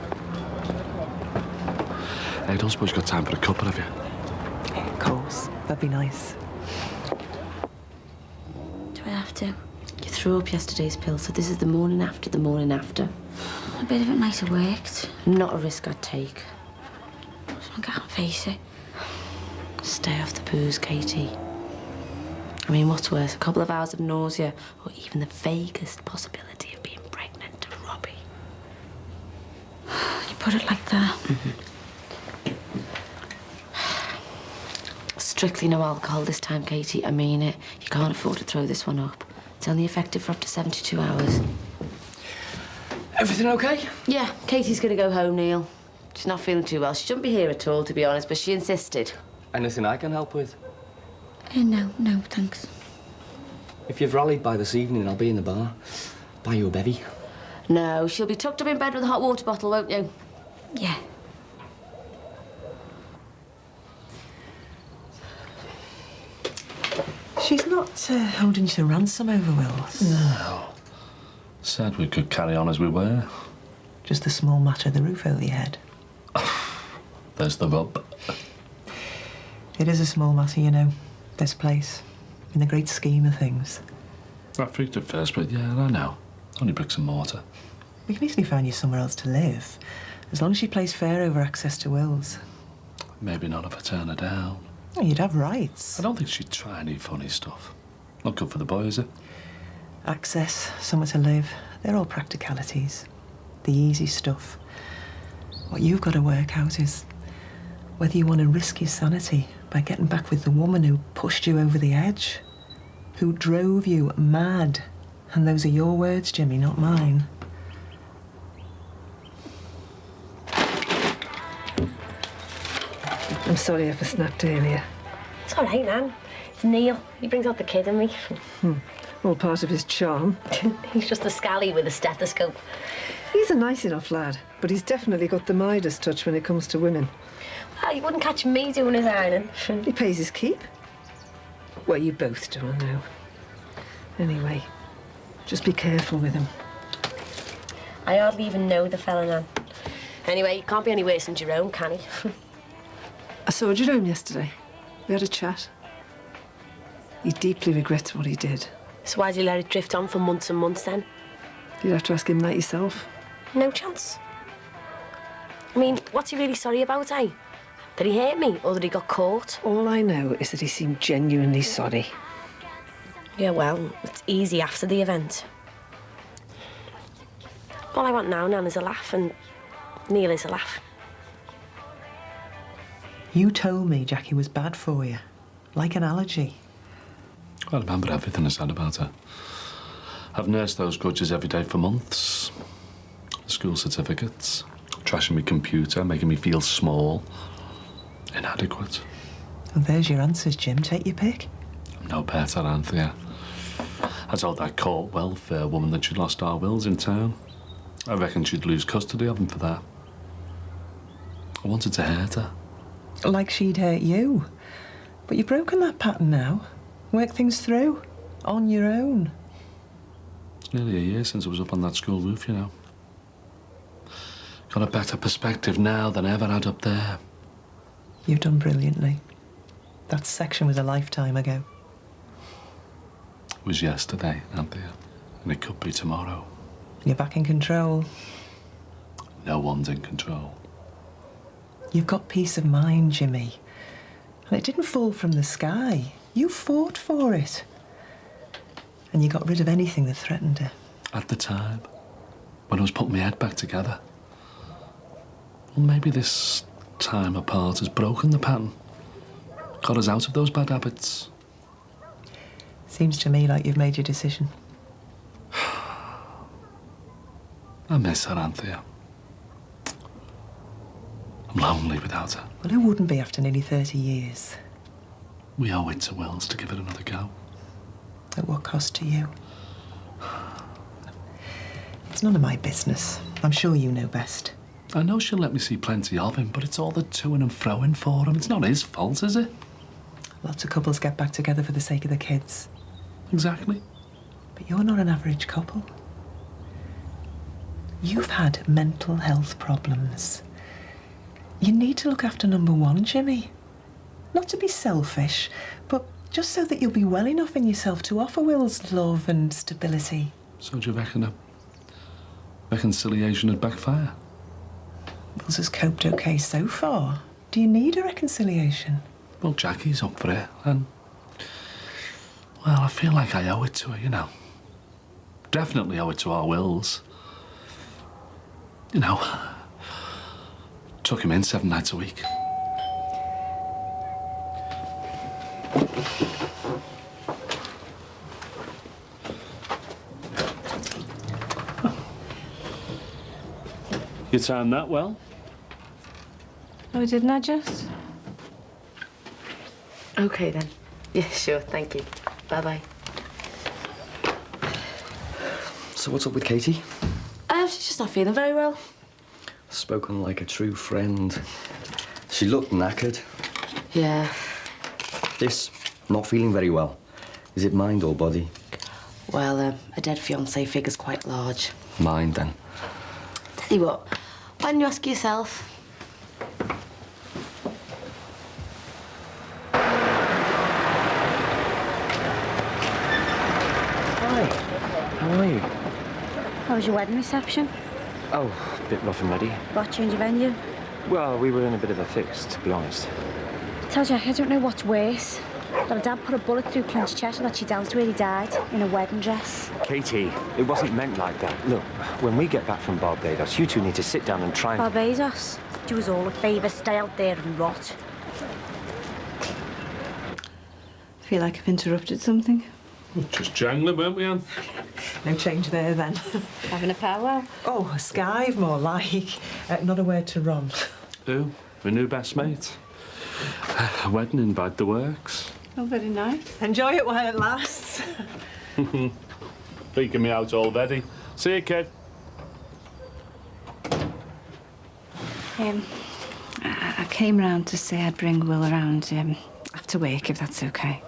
Hey, I don't suppose you've got time for a couple, have you? Of course. That'd be nice. Do I have to? You threw up yesterday's pill, so this is the morning after the morning after. A bit of it might have worked. Not a risk I'd take. I can't face it. Stay off the booze, Katie. I mean, what's worse, a couple of hours of nausea, or even the vaguest possibility of being pregnant to Robbie? You put it like that. Strictly no alcohol this time, Katie. I mean it. You can't afford to throw this one up. It's only effective for up to 72 hours. Everything okay? Yeah, Katie's gonna go home, Neil. She's not feeling too well. She shouldn't be here at all, to be honest, but she insisted. Anything I can help with? No, thanks. If you've rallied by this evening, I'll be in the bar. Buy you a bevy. No, she'll be tucked up in bed with a hot water bottle, won't you? Yeah. She's not holding you to ransom over Will's. No. Said we could carry on as we were. Just a small matter, the roof over your head. There's the rub. It is a small matter, you know, this place, in the great scheme of things. I freaked at first, but yeah, I know. Only bricks and mortar. We can easily find you somewhere else to live, as long as she plays fair over access to Will's. Maybe not if I turn her down. Oh, you'd have rights. I don't think she'd try any funny stuff. Not good for the boy, is it? Access, somewhere to live, they're all practicalities. The easy stuff. What you've got to work out is whether you want to risk your sanity by getting back with the woman who pushed you over the edge, who drove you mad. And those are your words, Jimmy, not mine. I'm sorry if I snapped earlier. It's all right, Nan. It's Neil. He brings out the kid in me. All part of his charm. He's just a scally with a stethoscope. He's a nice enough lad, but he's definitely got the Midas touch when it comes to women. He wouldn't catch me doing his ironing. He pays his keep. Well, you both do, I know. Anyway, just be careful with him. I hardly even know the fella, Nan. Anyway, he can't be any worse than Jerome, can he? I saw Jerome yesterday. We had a chat. He deeply regrets what he did. So why did he let it drift on for months and months, then? You'd have to ask him that yourself. No chance. I mean, what's he really sorry about, eh? That he hurt me, or that he got caught? All I know is that he seemed genuinely sorry. Yeah, well, it's easy after the event. All I want now, Nan, is a laugh, and Neil is a laugh. You told me Jackie was bad for you, like an allergy. I remember everything I said about her. I've nursed those grudges every day for months. School certificates, trashing my computer, making me feel small, inadequate. Well, there's your answers, Jim. Take your pick. I'm no better, Anthea. I told that court welfare woman that she'd lost our wills in town. I reckon she'd lose custody of them for that. I wanted to hurt her. Like she'd hurt you. But you've broken that pattern now. Work things through. On your own. It's nearly a year since I was up on that school roof, you know. Got a better perspective now than I ever had up there. You've done brilliantly. That section was a lifetime ago. It was yesterday, Anthea, and it could be tomorrow. You're back in control. No one's in control. You've got peace of mind, Jimmy. Well, it didn't fall from the sky. You fought for it. And you got rid of anything that threatened her. At the time, when I was putting my head back together. Well, maybe this time apart has broken the pattern. Got us out of those bad habits. Seems to me like you've made your decision. I miss her, Anthea. I'm lonely without her. Well, who wouldn't be after nearly 30 years? We owe it to Wills to give it another go. At what cost to you? It's none of my business. I'm sure you know best. I know she'll let me see plenty of him, but it's all the to-ing and fro-ing for him. It's not his fault, is it? Lots of couples get back together for the sake of the kids. Exactly. But you're not an average couple. You've had mental health problems. You need to look after number one, Jimmy. Not to be selfish, but just so that you'll be well enough in yourself to offer Will's love and stability. So do you reckon a reconciliation would backfire? Will's has coped okay so far. Do you need a reconciliation? Well, Jackie's up for it, and... well, I feel like I owe it to her, you know. Definitely owe it to our Wills. You know, took him in 7 nights a week. You timed that well. Oh, didn't I just? OK, then. Yeah, sure, thank you. Bye-bye. So what's up with Katie? She's just not feeling very well. Spoken like a true friend. She looked knackered. Yeah. This, not feeling very well. Is it mind or body? Well, a dead fiancé figure's quite large. Mind, then. Tell you what, why don't you ask yourself? Hi. How are you? How was your wedding reception? Oh, a bit rough and ready. What, change of venue? Well, we were in a bit of a fix, to be honest. Tell Jack, I don't know what's worse. That her dad put a bullet through Clint's chest and that she danced where he died, in a wedding dress. Katie, it wasn't meant like that. Look, when we get back from Barbados, you two need to sit down and try and... Barbados? Do us all a favour, stay out there and rot. Feel like I've interrupted something. Just jangling, weren't we, Anne? No change there, then. Having a powwow? Oh, a skive, more like. Not a word to Ron. Who? My new best mate. A wedding invite the works. Oh, very nice. Enjoy it while it lasts. Freaking me out already. See you, kid. I came round to say I'd bring Will around after work, if that's OK.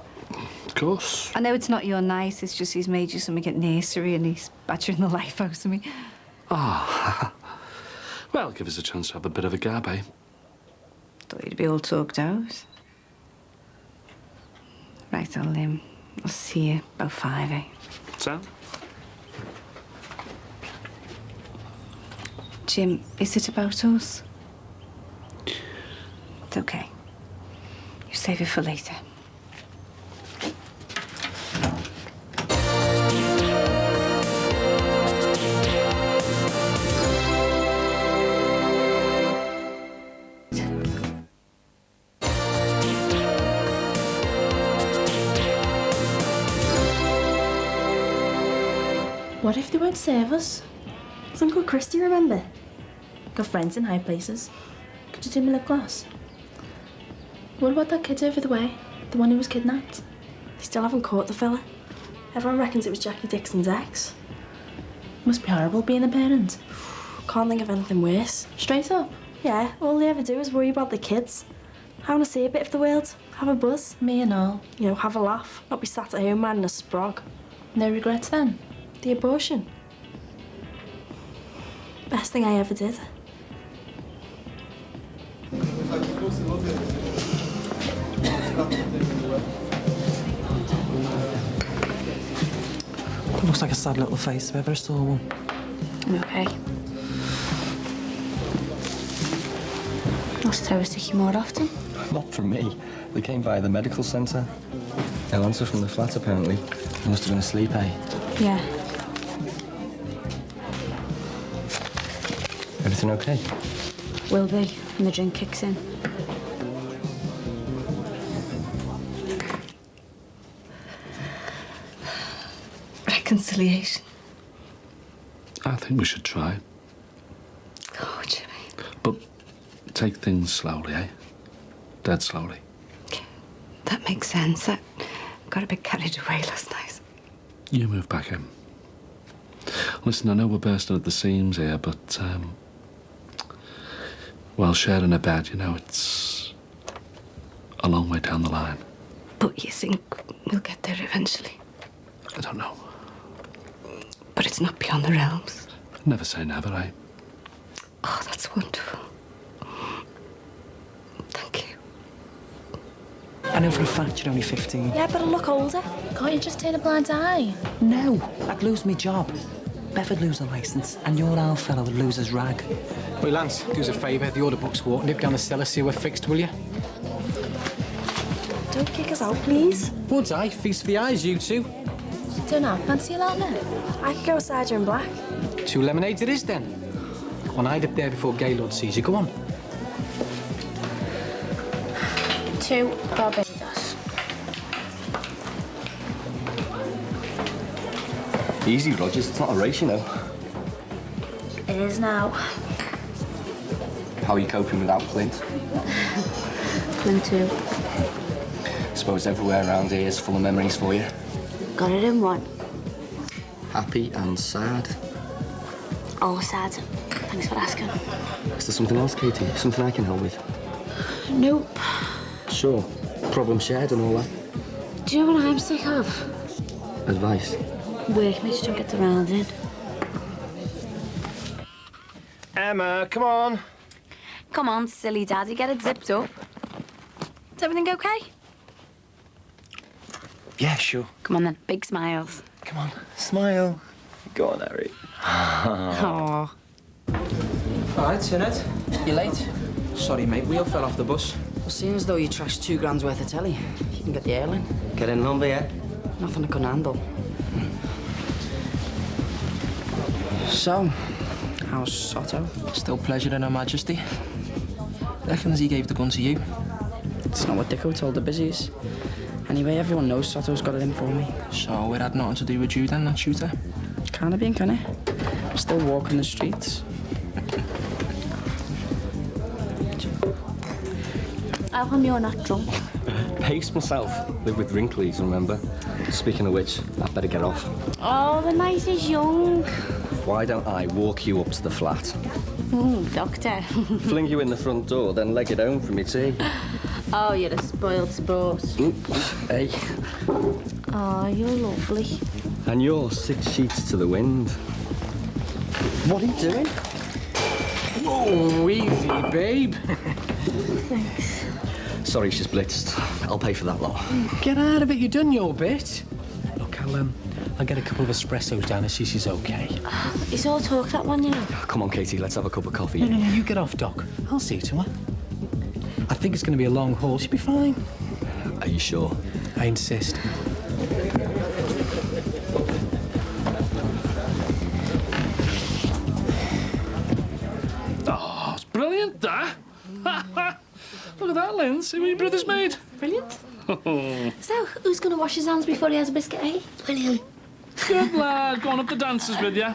Of course. I know it's not your night, it's just he's made you something at nursery and he's badgering the life out of me. Ah. Well, give us a chance to have a bit of a gab, eh? Thought you'd be all talked out. Right, I'll see you about 5, eh? So? Jim, is it about us? It's OK. You save it for later. What if they won't save us? It's Uncle Christy, remember? Got friends in high places. Could you do me lip gloss? What about that kid over the way? The one who was kidnapped? They still haven't caught the fella. Everyone reckons it was Jackie Dixon's ex. Must be horrible being a parent. Can't think of anything worse. Straight up? Yeah, all they ever do is worry about the kids. I want to see a bit of the world, have a buzz. Me and all. You know, have a laugh, not be sat at home minding a sprog. No regrets then? The abortion. Best thing I ever did. Looks like a sad little face if ever I saw one. I'm OK. I'll throw a sticky more often. Not from me. They came via the medical centre. No answer from the flat, apparently. They must have been asleep, eh? Yeah. Everything okay? Will be when the drink kicks in. Reconciliation. I think we should try it. Oh, Jimmy. But take things slowly, eh? Dead slowly. That makes sense. I got a bit carried away last night. You move back in. Listen, I know we're bursting at the seams here, but, well, sharing a bed, you know, it's a long way down the line. But you think we'll get there eventually? I don't know. But it's not beyond the realms. Never say never, eh? Oh, that's wonderful. Thank you. I know for a fact you're only 15. Yeah, but I look older. Can't you just turn a blind eye? No, I'd lose my job. Bev would lose her licence, and your old fella would lose his rag. Wait, Lance, do us a favour. The order book's walk. Nip down the cellar, see we're fixed, will you? Don't kick us out, please. Would I? Feast for the eyes, you two. Don't know. Fancy a lot now? I could go cider and black. 2 lemonades it is, then. One eye up there before Gaylord sees you. Go on. 2 Barbados. Easy, Rogers. It's not a race, you know. It is now. How are you coping without Clint? Clint too. Suppose everywhere around here is full of memories for you. Got it in one. Happy and sad. All sad. Thanks for asking. Is there something else, Katie? Something I can help with? Nope. Sure. Problem shared and all that. Do you know what I'm sick of? Advice. Workmates don't get around it. Emma, come on. Come on, silly daddy, get it zipped up. Is everything okay? Yeah, sure. Come on then, big smiles. Come on, smile. Go on, Harry. Aww. All right, Sinead. You late? Sorry, mate. Wheel fell off the bus. Well, seeing as though you trashed £2 worth of telly, you can get the airline. Get in lumber, yeah? Nothing I couldn't handle. So, how's Soto? Still pleasuring Her Majesty. Reckons he gave the gun to you. It's not what Dicko told the busies. Anyway, everyone knows Soto's got it in for me. So it had nothing to do with you then, that shooter? Kinda been, kinda. Still walking the streets. How come you're not drunk? Pace myself. Live with Wrinklies, remember? Speaking of which, I'd better get off. Oh, the night is young. Why don't I walk you up to the flat? Doctor. Fling you in the front door, then leg it home for me tea. Oh, you're a spoiled sport. Hey. Oh, you're lovely. And you're 6 sheets to the wind. What are you doing? Whoa, easy, babe. Thanks. Sorry, she's blitzed. I'll pay for that lot. Get out of it, you done your bit. Look, I'll get a couple of espressos down and see she's okay. It's all talk, that one, you know. Come on, Katie, let's have a cup of coffee. No, you get off, Doc. I'll see to her. I think it's going to be a long haul. She'll be fine. Are you sure? I insist. Oh, it's brilliant, that. Look at that, Lynn. See what your brother's made. Brilliant. So, who's going to wash his hands before he has a biscuit, eh? William. Good lad. Going up the dancers with you.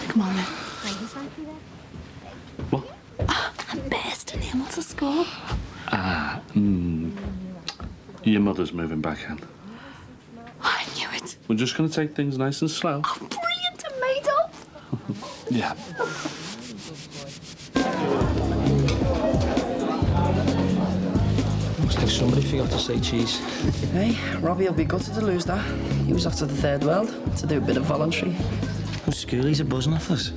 Come on, then. What? Oh, I'm bursting in. What's the score? Your mother's moving back in. I knew it. We're just going to take things nice and slow. Oh, brilliant. I'm made up. Yeah. Looks like somebody forgot to say cheese. Hey, Robbie will be gutted to lose that. He was off to the third world to do a bit of voluntary. Well, schoolies are buzzing off us.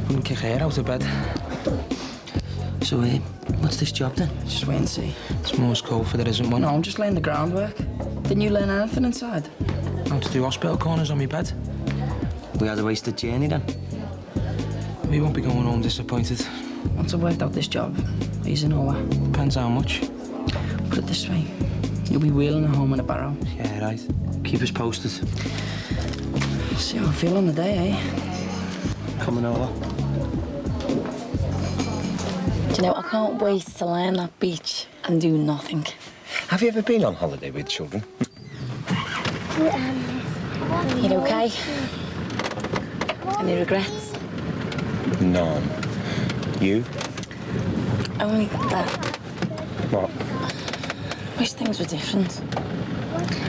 Wouldn't kick her out of bed. So, what's this job then? Just wait and see. It's Morse code for there isn't one. No, I'm just laying the groundwork. Didn't you learn anything inside? How to do hospital corners on my bed. We had a wasted journey then. We won't be going home disappointed. Once I've worked out this job, easy and all that. Depends how much. Put it this way, you'll be wheeling a home in a barrow. Yeah, right. Keep us posted. See how I feel on the day, eh? Coming over. Do you know, I can't wait to lie on that beach and do nothing. Have you ever been on holiday with children? You okay? Any regrets? None. You? Only that. What? I wish things were different.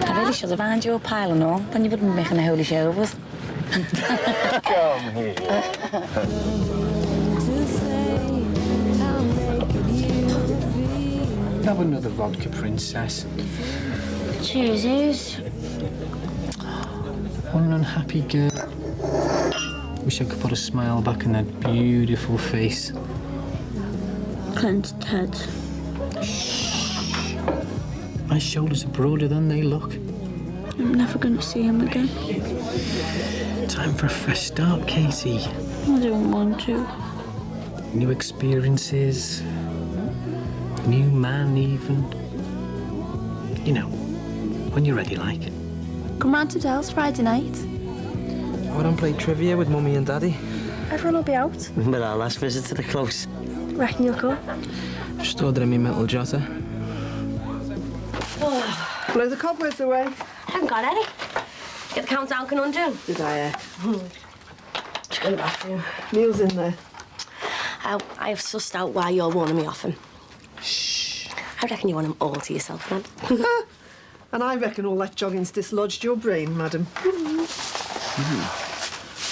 I really should have ironed you a pile and all, then you wouldn't be making a holy show of us. Come here. Have another vodka, princess. Cheers, Oos. What an unhappy girl. Wish I could put a smile back in that beautiful face. Clint's dead. My shoulders are broader than they look. I'm never going to see him again. Time for a fresh start, Katie. I don't want to. New experiences. New man, even. You know, when you're ready, like. Come round to Dell's Friday night. I don't play trivia with Mummy and Daddy. Everyone will be out. But our last visit to the close. Reckon you'll come? Just ordering me mental jotter. Blow the cobwebs away. I haven't got any. Get the countdown conundrum. Did I, Just go in the bathroom. Neil's in there. I have sussed out why you're warning me off him. Shh. I reckon you want him all to yourself, then. And I reckon all that jogging's dislodged your brain, madam.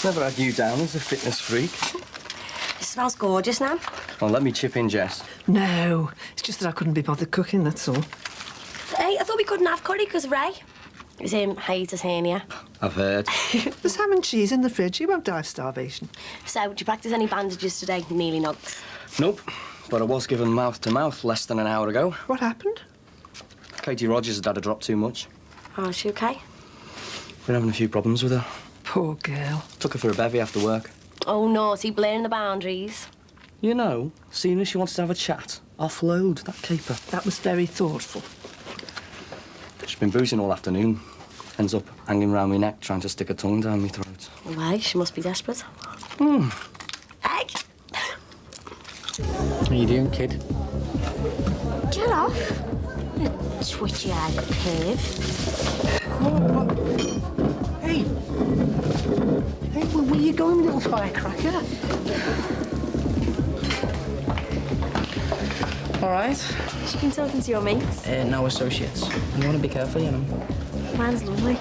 Never had you down as a fitness freak. It smells gorgeous now. Oh, let me chip in, Jess. No, it's just that I couldn't be bothered cooking, that's all. Hey, I thought we couldn't have curry because of Ray. It was him, hiatus hernia. I've heard. There's ham and cheese in the fridge. You won't die of starvation. So, did you practice any bandages today, Neely Nugs? Nope, but I was given mouth-to-mouth less than an hour ago. What happened? Katie Rogers had had a drop too much. Oh, is she okay? We're having a few problems with her. Poor girl. Took her for a bevy after work. Oh, naughty, blurring the boundaries. You know, seeing as she wants to have a chat, offload that caper. That was very thoughtful. She's been boozing all afternoon. Ends up hanging round my neck, trying to stick her tongue down my throat. Why? She must be desperate. Hey! How you doing, kid? Get off. You twitchy-eyed perv. Hey! Hey, where are you going, little firecracker? All right. She's been talking to your mates. No associates. You want to be careful, you know. Mine's lovely.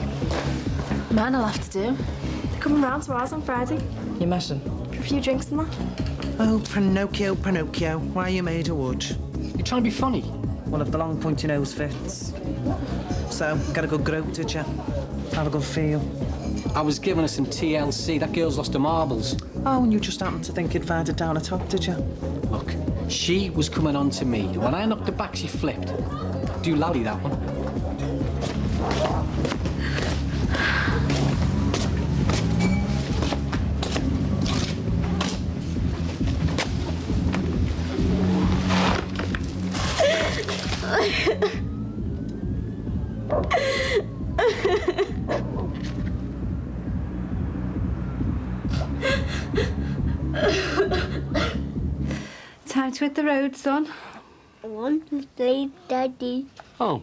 Mine I'll have to do. They're coming round to ours on Friday. You're messing. For a few drinks and that. Oh, Pinocchio, Pinocchio, why are you made of wood? You're trying to be funny. Well, if the long pointy nose fits. So, get a good grope, did you? Have a good feel. I was giving her some TLC. That girl's lost her marbles. Oh, and you just happened to think you'd find it down the top, did you? Look, she was coming on to me. When I knocked her back, she flipped. Do lally that one. Time to hit the road, son. I want to stay, Daddy. Oh.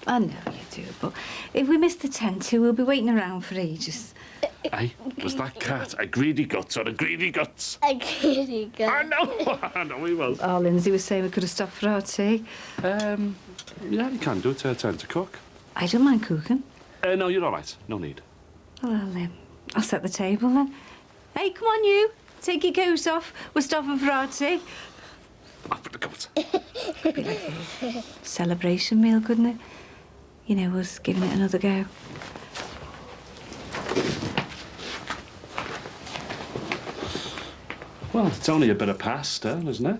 I know you do, but if we miss the 10-2, we'll be waiting around for ages. Hey, was that cat a greedy guts or a greedy guts? A greedy guts. I know. I know he was. Oh, Lindsay was saying we could have stopped for our tea. Yeah, you can do it. Her turn to cook. I don't mind cooking. No, you're all right. No need. Well, I'll set the table then. Hey, come on, you. Take your coat off. We're stopping for our tea. I'll put the coat. Could be like a celebration meal, couldn't it? You know, us giving it another go. Well, it's only a bit of pasta, isn't it?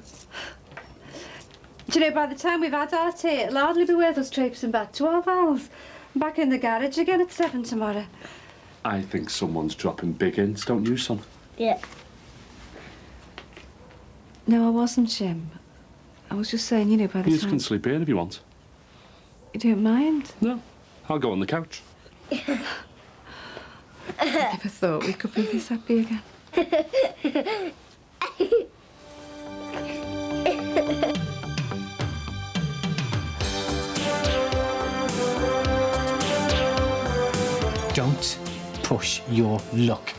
Do you know, by the time we've had our tea, it'll hardly be worth us traipsing back to our vals. Back in the garage again at 7 tomorrow. I think someone's dropping big hints, don't you, son? Yeah. No, I wasn't, Jim. I was just saying, you know, by the You time... can sleep here if you want. You don't mind? No. I'll go on the couch. I never thought we could be this happy again. Don't push your luck.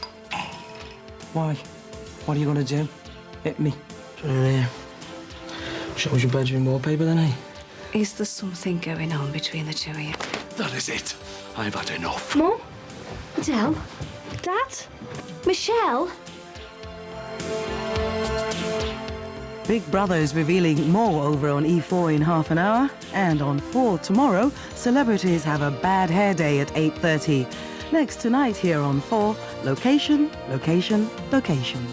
Why? What are you going to do? Hit me? Shows your bedroom wallpaper then, eh? Is there something going on between the two of you? That is it. I've had enough. Mum? Adele? Dad? Michelle? Big Brother is revealing more over on E4 in half an hour. And on 4 tomorrow, celebrities have a bad hair day at 8:30. Next tonight here on 4, location, location, location.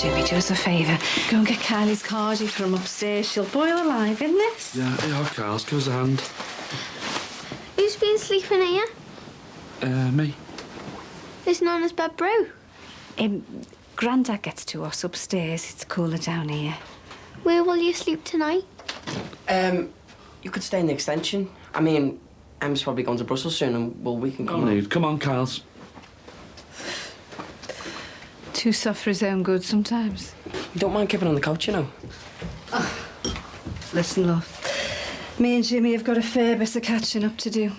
Jimmy, do us a favour. Go and get Kylie's cardy from upstairs. She'll boil alive in this. Yeah, Carls, give us a hand. Who's been sleeping here? Me. Is Nana's bed brew? Grandad gets to us upstairs. It's cooler down here. Where will you sleep tonight? You could stay in the extension. I mean, Em's probably going to Brussels soon, and well, we can come. No need. Come on, Carls. Too soft for his own good sometimes. You don't mind keeping on the couch, you know. Listen, love. Me and Jimmy have got a fair bit of catching up to do.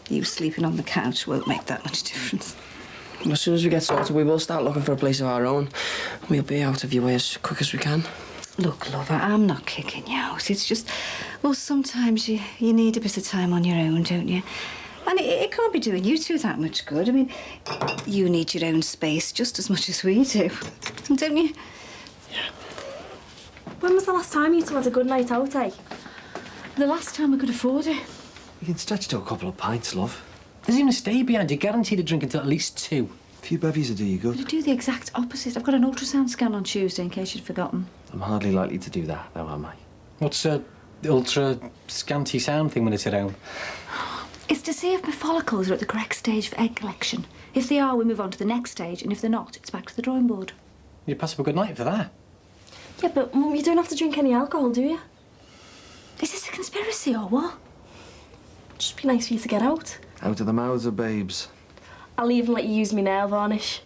You sleeping on the couch won't make that much difference. As soon as we get sorted, we will start looking for a place of our own. We'll be out of your way as quick as we can. Look, lover, I'm not kicking you out. It's just, well, sometimes you need a bit of time on your own, don't you? And it can't be doing you two that much good. I mean, you need your own space just as much as we do, don't you? When was the last time you two had a good night out, eh? The last time we could afford it. You can stretch to a couple of pints, love. There's even a stay behind. You're guaranteed to drink until at least 2. A few bevies will do you good. To do the exact opposite. I've got an ultrasound scan on Tuesday in case you'd forgotten. I'm hardly likely to do that, though, am I? What's a ultra scanty sound thing when it's around? It's to see if my follicles are at the correct stage for egg collection. If they are, we move on to the next stage, and if they're not, it's back to the drawing board. You pass up a good night for that. Yeah, but Mum, you don't have to drink any alcohol, do you? Is this a conspiracy or what? Just be nice for you to get out. Out of the mouths of babes. I'll even let you use me nail varnish.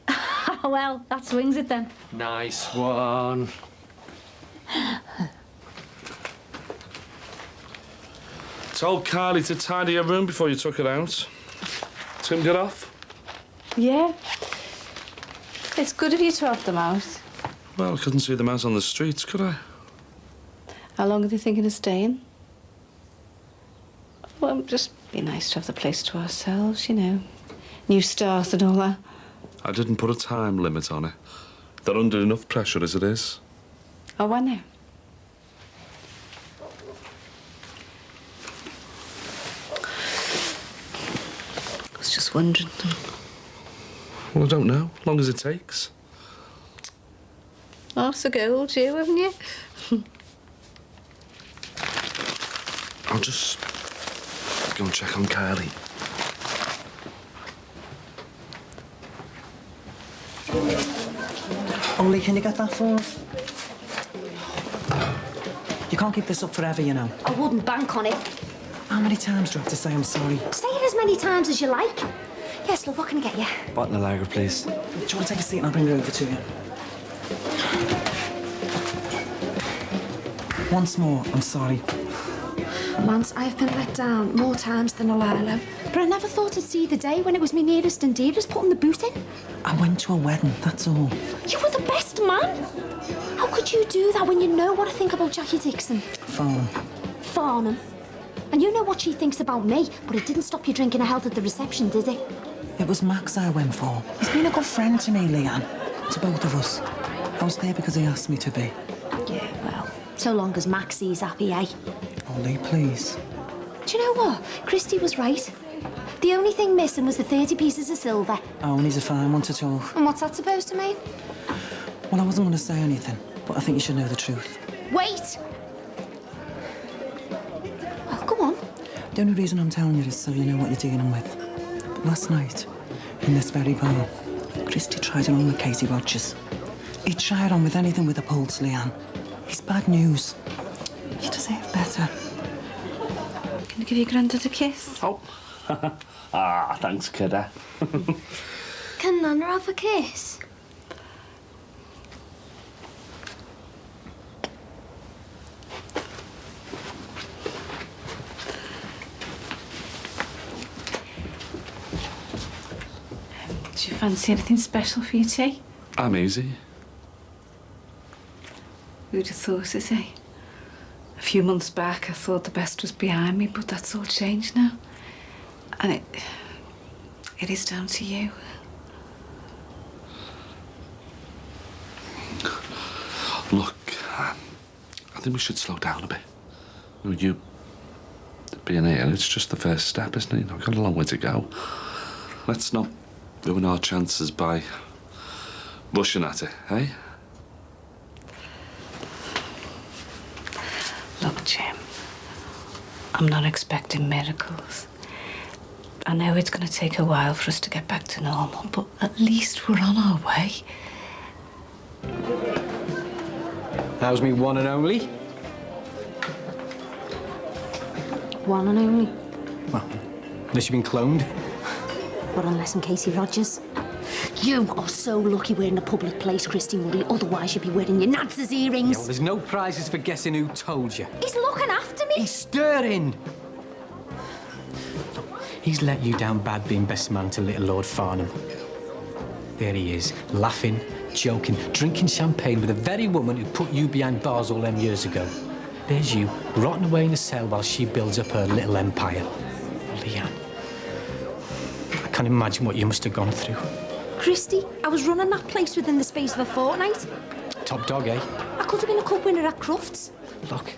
Well, that swings it then. Nice one. Told Carly to tidy her room before you took her out. Tim, get off? Yeah. It's good of you to have them out. Well, I couldn't see them out on the streets, could I? How long are they thinking of staying? Well, just be nice to have the place to ourselves, you know. New start and all that. I didn't put a time limit on it. They're under enough pressure as it is. Oh, I know. I was just wondering. Well, I don't know. Long as it takes. Heart of gold, you, haven't you? I'll just go and check on Kylie. Ollie, can you get that for us? You can't keep this up forever, you know. I wouldn't bank on it. How many times do I have to say I'm sorry? Say it as many times as you like. Yes, love, what can I get you? Bottle of lager, please. Do you want to take a seat and I'll bring it over to you? Once more, I'm sorry. Lance, I've been let down more times than I'll allow. But I never thought I'd see the day when it was me nearest and dearest putting the boot in. I went to a wedding, that's all. You were the best man. How could you do that when you know what I think about Jackie Dixon? Farnham. Farnham. And you know what she thinks about me, but it didn't stop you drinking her health at the reception, did it? It was Max I went for. He's been a good friend to me, Leanne. To both of us. I was there because he asked me to be. Yeah, well, so long as Maxie's happy, eh? Oh, Lee, please. Do you know what? Christy was right. The only thing missing was the 30 pieces of silver. Oh, and he's a fine one to talk. And what's that supposed to mean? Well, I wasn't going to say anything, but I think you should know the truth. Wait! Oh, go on. The only reason I'm telling you is so you know what you're dealing with. But last night, in this very bar, Christy tried it on with Katie Rogers. He tried on with anything with a pulse, Leanne. It's bad news. You deserve better. Can I give your granddad a kiss? Oh. Ah, thanks, kidda. Can Nana have a kiss? Do you fancy anything special for your tea? I'm easy. Who'd have thought it, eh? A few months back, I thought the best was behind me, but that's all changed now. And it is down to you. Look, I think we should slow down a bit. You being here, it's just the first step, isn't it? We've got a long way to go. Let's not ruin our chances by rushing at it, eh? Look, Jim, I'm not expecting miracles. I know it's going to take a while for us to get back to normal, but at least we're on our way. How's me one and only? One and only. Well, unless you've been cloned. But unless I'm Katie Rogers. You are so lucky we're in a public place, Christy Murray. Otherwise, you'd be wearing your Nance's earrings. Yeah, well, there's no prizes for guessing who told you. He's looking after me. He's stirring. Look, he's let you down bad being best man to little Lord Farnham. There he is, laughing, joking, drinking champagne with the very woman who put you behind bars all them years ago. There's you, rotting away in a cell while she builds up her little empire. Leanne, I can't imagine what you must have gone through. Christy, I was running that place within the space of a fortnight. Top dog, eh? I could have been a cup winner at Crufts. Look,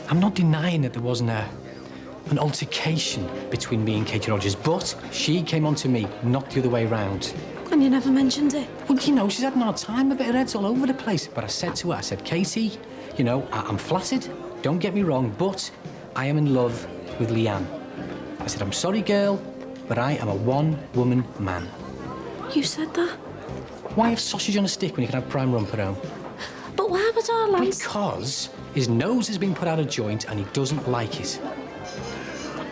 I'm not denying that there wasn't an altercation between me and Katie Rogers, but she came on to me, not the other way round. And you never mentioned it. Well, you know, she's had an hard time of it. Her head's all over the place. But I said to her, I said, Katie, you know, I'm flattered. Don't get me wrong, but I am in love with Leanne. I said, I'm sorry, girl, but I am a one-woman man. You said that? Why have sausage on a stick when you can have prime rump at home? But why would our lives... Because his nose has been put out of joint and he doesn't like it.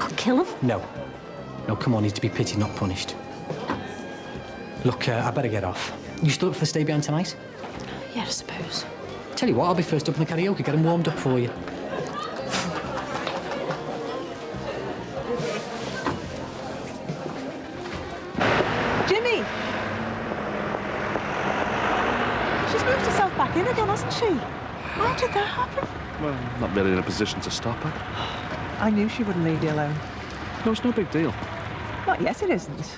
I'll kill him. No. No, come on, he's to be pitied, not punished. Look, I better get off. You still up for the stay behind tonight? Yeah, I suppose. Tell you what, I'll be first up in the karaoke, get him warmed up for you. Jimmy! She's moved herself back in again, hasn't she? How did that happen? Well, I'm not really in a position to stop her. I knew she wouldn't leave you alone. No, it's no big deal. Not yet, it isn't.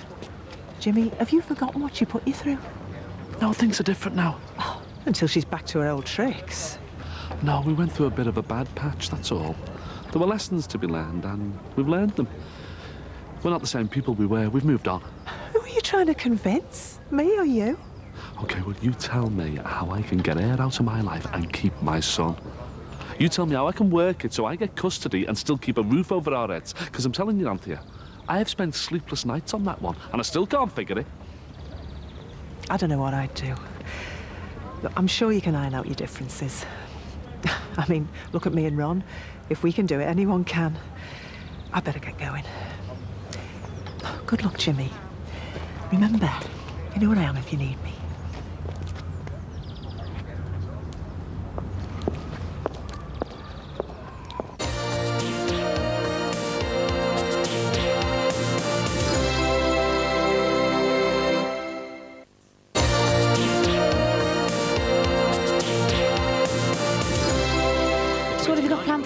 Jimmy, have you forgotten what she put you through? No, things are different now. Oh, until she's back to her old tricks. No, we went through a bit of a bad patch, that's all. There were lessons to be learned, and we've learned them. We're not the same people we were. We've moved on. Who are you trying to convince? Me or you? OK, well, you tell me how I can get her out of my life and keep my son. You tell me how I can work it so I get custody and still keep a roof over our heads. Because I'm telling you, Anthea, I have spent sleepless nights on that one, and I still can't figure it. I don't know what I'd do. Look, I'm sure you can iron out your differences. I mean, look at me and Ron. If we can do it, anyone can. I better get going. Good luck, Jimmy. Remember, you know where I am if you need me.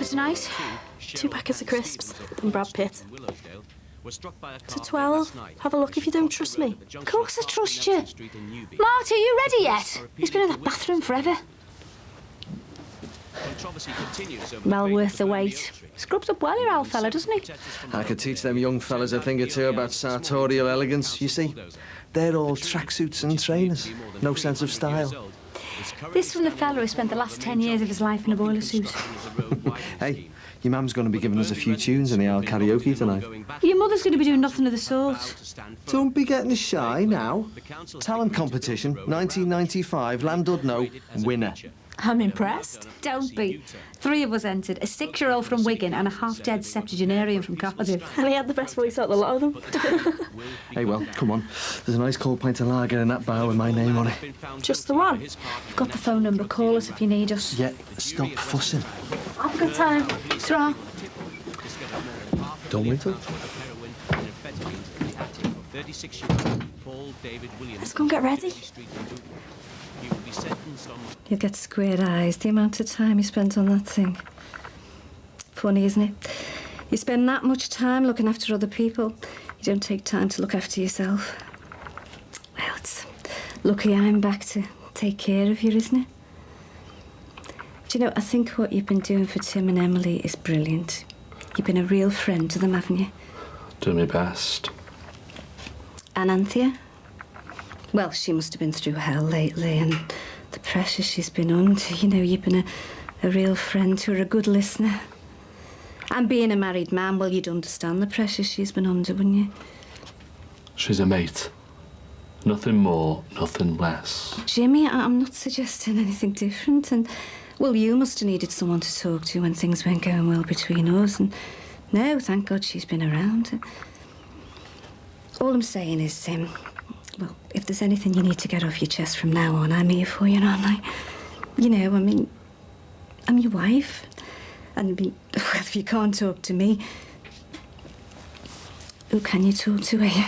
tonight? 2 packets of crisps and Brad Pitt. To 12. Have a look if you don't trust me. Of course I trust you. Marty, are you ready yet? He's been in that bathroom forever. Well worth the wait. Scrubs up well, your old fella, doesn't he? I could teach them young fellas a thing or two about sartorial elegance, you see. They're all tracksuits and trainers. No sense of style. This from the fella who spent the last 10 years of his life in a boiler suit. Hey, your mum's going to be giving us a few tunes in the old karaoke tonight. Your mother's going to be doing nothing of the sort. Don't be getting shy now. Talent competition, 1995, Llandudno, winner. I'm impressed. Don't be. 3 of us entered, a 6-year-old from Wigan and a half-dead septuagenarian from Cardiff. And he had the best voice out of the lot of them. Hey, well, come on. There's a nice cold pint of lager in that bar with my name on it. Just the one? You've got the phone number. Call us if you need us. Yeah, stop fussing. Have a good time. Ta-ra. Don't wait till... Let's go and get ready. You'll get square eyes, the amount of time you spent on that thing. Funny, isn't it? You spend that much time looking after other people, you don't take time to look after yourself. Well, it's lucky I'm back to take care of you, isn't it? Do you know, I think what you've been doing for Tim and Emily is brilliant. You've been a real friend to them, haven't you? Do my best. And Anthea? Well, she must have been through hell lately, and the pressure she's been under. You know, you've been a real friend to her, a good listener. And being a married man, well, you'd understand the pressure she's been under, wouldn't you? She's a mate. Nothing more, nothing less. Jimmy, I'm not suggesting anything different, and, well, you must have needed someone to talk to when things weren't going well between us, and no, thank God she's been around. All I'm saying is, well, if there's anything you need to get off your chest from now on, I'm here for you, aren't I? You know, I mean, I'm your wife. And I mean, well, if you can't talk to me, who can you talk to, are you?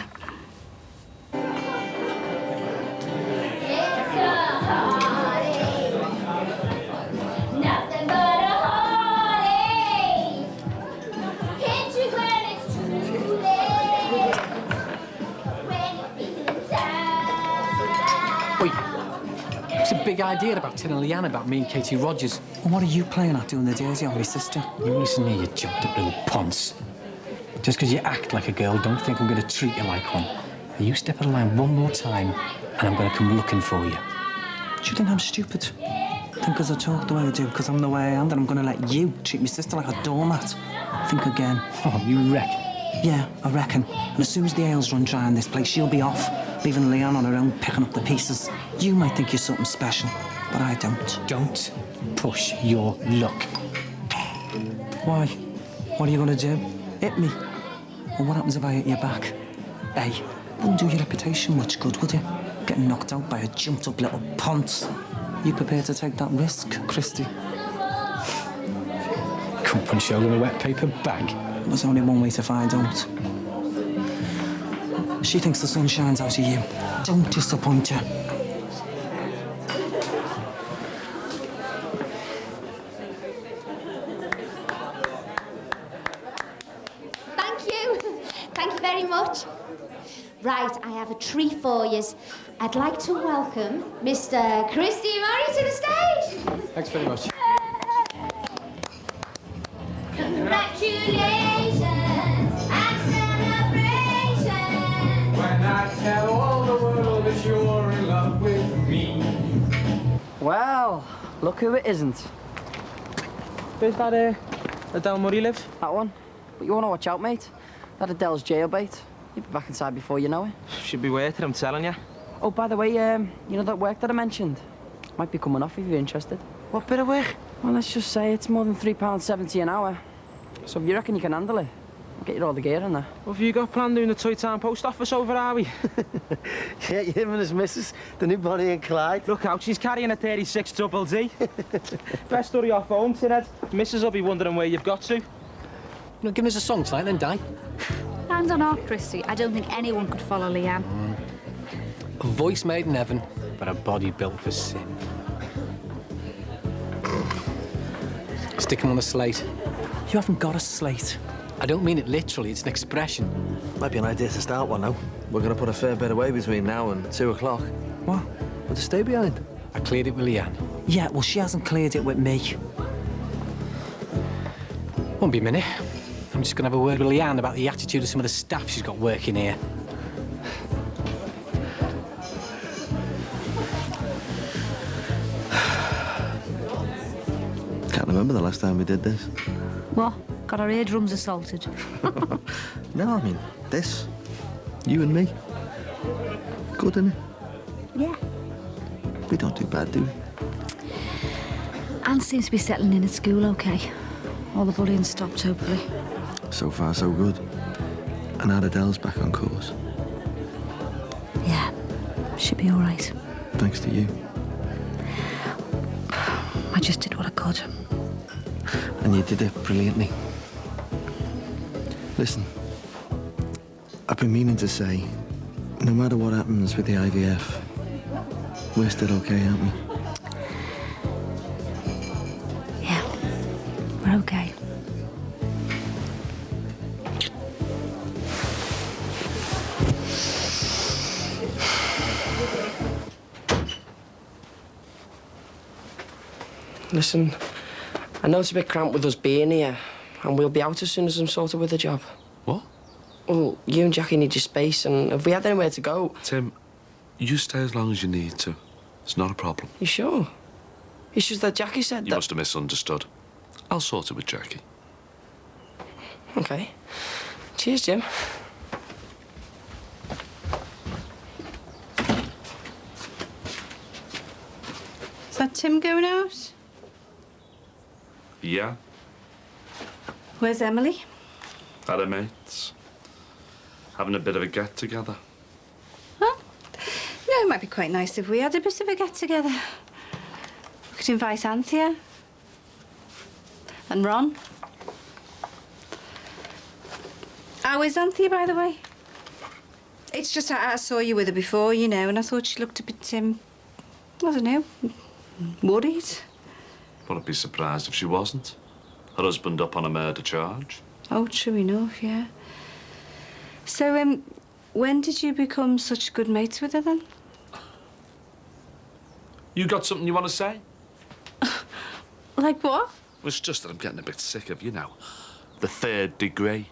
Big idea about telling Leanne about me and Katie Rogers. Well, what are you playing at doing the dirty on my sister? You listen here, you jumped up little ponce. Just because you act like a girl, don't think I'm going to treat you like one. You step out of line one more time, and I'm going to come looking for you. Do you think I'm stupid? Think because I talk the way I do, because I'm the way I am, that I'm going to let you treat my sister like a doormat? Think again. Oh, you reckon? Yeah, I reckon. And as soon as the ales run dry in this place, she'll be off, leaving Leanne on her own, picking up the pieces. You might think you're something special, but I don't. Don't push your luck. Why? What are you going to do? Hit me? Or what happens if I hit you back? Hey, wouldn't do your reputation much good, would it? Getting knocked out by a jumped-up little ponce. You prepared to take that risk, Christy? Come punch out in a wet paper bag. There's only one way to find out. She thinks the sun shines out of you. Don't disappoint her. Thank you. Thank you very much. Right, I have a treat for you. I'd like to welcome Mr. Christy Murray to the stage. Thanks very much. Congratulations and celebrations. When I tell all the world that you're in love with me. Well, look who it isn't. Where's that, Adele Murray live? That one. But you want to watch out, mate. That Adele's jailbait. You'll be back inside before you know it. Should be worth it, I'm telling you. Oh, by the way, you know that work that I mentioned? Might be coming off if you're interested. What bit of work? Well, let's just say it's more than £3.70 an hour. So if you reckon you can handle it, I'll get you all the gear in there. What have you got planned doing the Toy Town post office over, are we? Yeah, him and his missus, the new Bonnie and Clyde. Look out, she's carrying a 36 double D. Best hurry off home, Tinhead. Missus will be wondering where you've got to. You know, give us a song tonight, then die. Hand on heart, Christy. I don't think anyone could follow Leanne. A voice made in heaven, but a body built for sin. Stick him on the slate. You haven't got a slate. I don't mean it literally, it's an expression. Might be an idea to start one, though. We're going to put a fair bit away between now and 2 o'clock. What? We'll just stay behind. I cleared it with Leanne. Yeah, well, she hasn't cleared it with me. Won't be a minute. I'm just going to have a word with Leanne about the attitude of some of the staff she's got working here. Can't remember the last time we did this. What? Got our eardrums assaulted? No, I mean, this. You and me. Good, innit? Yeah. We don't do bad, do we? Anne seems to be settling in at school okay. All the bullying stopped, hopefully. So far, so good. And now Adele's back on course. Yeah, should be all right. Thanks to you. I just did what I could. And you did it brilliantly. Listen, I've been meaning to say, no matter what happens with the IVF, we're still okay, aren't we? Yeah, we're okay. Listen, I know it's a bit cramped with us being here, and we'll be out as soon as I'm sorted with the job. What? Well, you and Jackie need your space, and if we had anywhere to go... Tim, you stay as long as you need to. It's not a problem. You sure? It's just that Jackie said You that... must have misunderstood. I'll sort it with Jackie. OK. Cheers, Jim. Is that Tim going out? Yeah? Where's Emily? At her mates. Having a bit of a get-together. Huh? No, it might be quite nice if we had a bit of a get-together. We could invite Anthea. And Ron. How is Anthea, by the way? It's just I saw you with her before, you know, and I thought she looked a bit, I don't know, worried. Wouldn't be surprised if she wasn't. Her husband up on a murder charge. Oh, true enough, yeah. So, when did you become such good mates with her, then? You got something you want to say? Like what? Well, it's just that I'm getting a bit sick of, you know, the 3rd degree.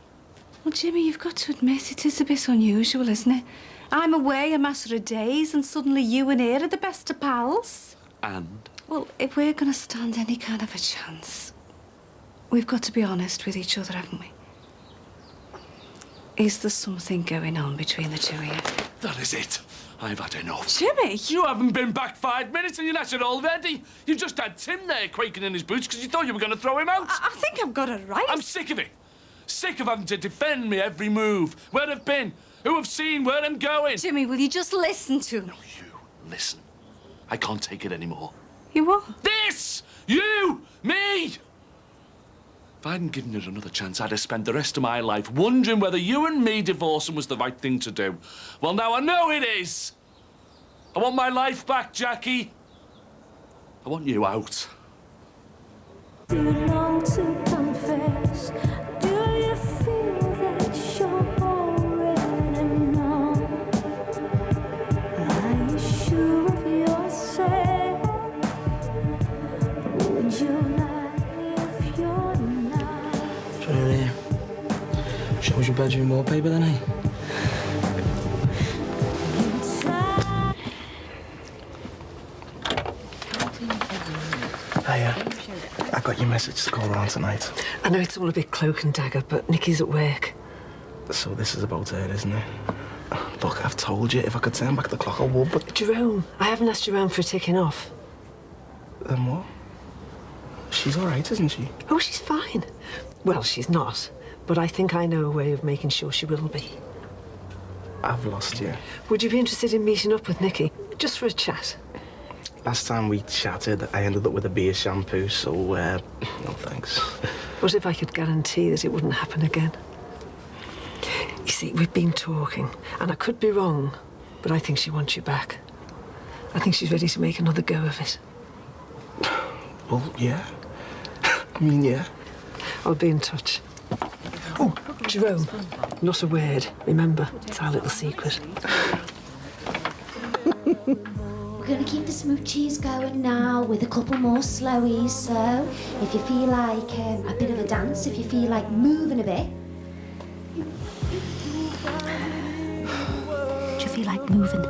Well, Jimmy, you've got to admit it is a bit unusual, isn't it? I'm away a matter of days, and suddenly you and her are the best of pals. And? Well, if we're going to stand any kind of a chance, we've got to be honest with each other, haven't we? Is there something going on between the two of you? That is it. I've had enough. Jimmy! You haven't been back 5 minutes and you're at it already. You just had Tim there quaking in his boots because you thought you were going to throw him out. I think I've got it right. I'm sick of it. Sick of having to defend me every move. Where I've been, who I've seen, where I'm going. Jimmy, will you just listen to me? No, you listen. I can't take it anymore. You what? This! You! Me! If I hadn't given it another chance, I'd have spent the rest of my life wondering whether you and me divorcing was the right thing to do. Well, now I know it is. I want my life back, Jackie. I want you out. Do you long to confess? Do you feel that you're already known? Are you sure of yourself? Would you lie if you're not? Shows your bedroom wallpaper, then, eh? I got your message to call her on tonight. I know it's all a bit cloak and dagger, but Nikki's at work. So this is about her, isn't it? Look, I've told you, if I could turn back the clock, I would, but... Jerome, I haven't asked Jerome for a ticking off. Then what? She's all right, isn't she? Oh, she's fine. Well, she's not, but I think I know a way of making sure she will be. I've lost you. Would you be interested in meeting up with Nikki? Just for a chat? Last time we chatted, I ended up with a beer shampoo, so, no thanks. What if I could guarantee that it wouldn't happen again? You see, we've been talking, and I could be wrong, but I think she wants you back. I think she's ready to make another go of it. Well, yeah. I mean, yeah. I'll be in touch. Oh, Jerome, not a word. Remember, it's our little secret. We're going to keep the smoochies going now with a couple more slowies. So, if you feel like a bit of a dance, if you feel like moving a bit. Do you feel like moving?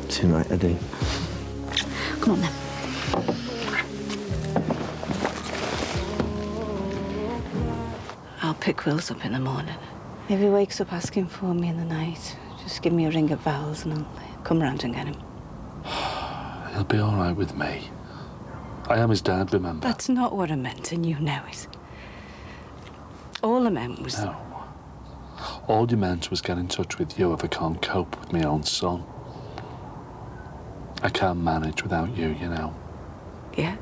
Tonight I do. Come on then. I'll pick Wills up in the morning. If he wakes up asking for me in the night, just give me a ring at Val's and I'll come round and get him. He'll be all right with me. I am his dad, remember? That's not what I meant, and you know it. All I meant was... No. All you meant was get in touch with you if I can't cope with my own son. I can't manage without you, you know. Yeah?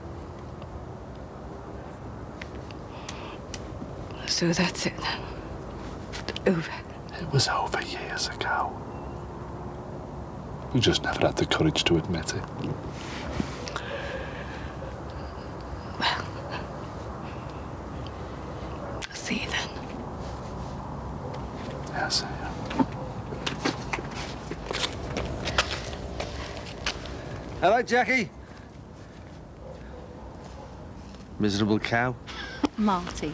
So that's it then? Over? It was over years ago. You just never had the courage to admit it. Well, I'll see you then. Yeah, see you. Hello, Jackie. Miserable cow. Marty.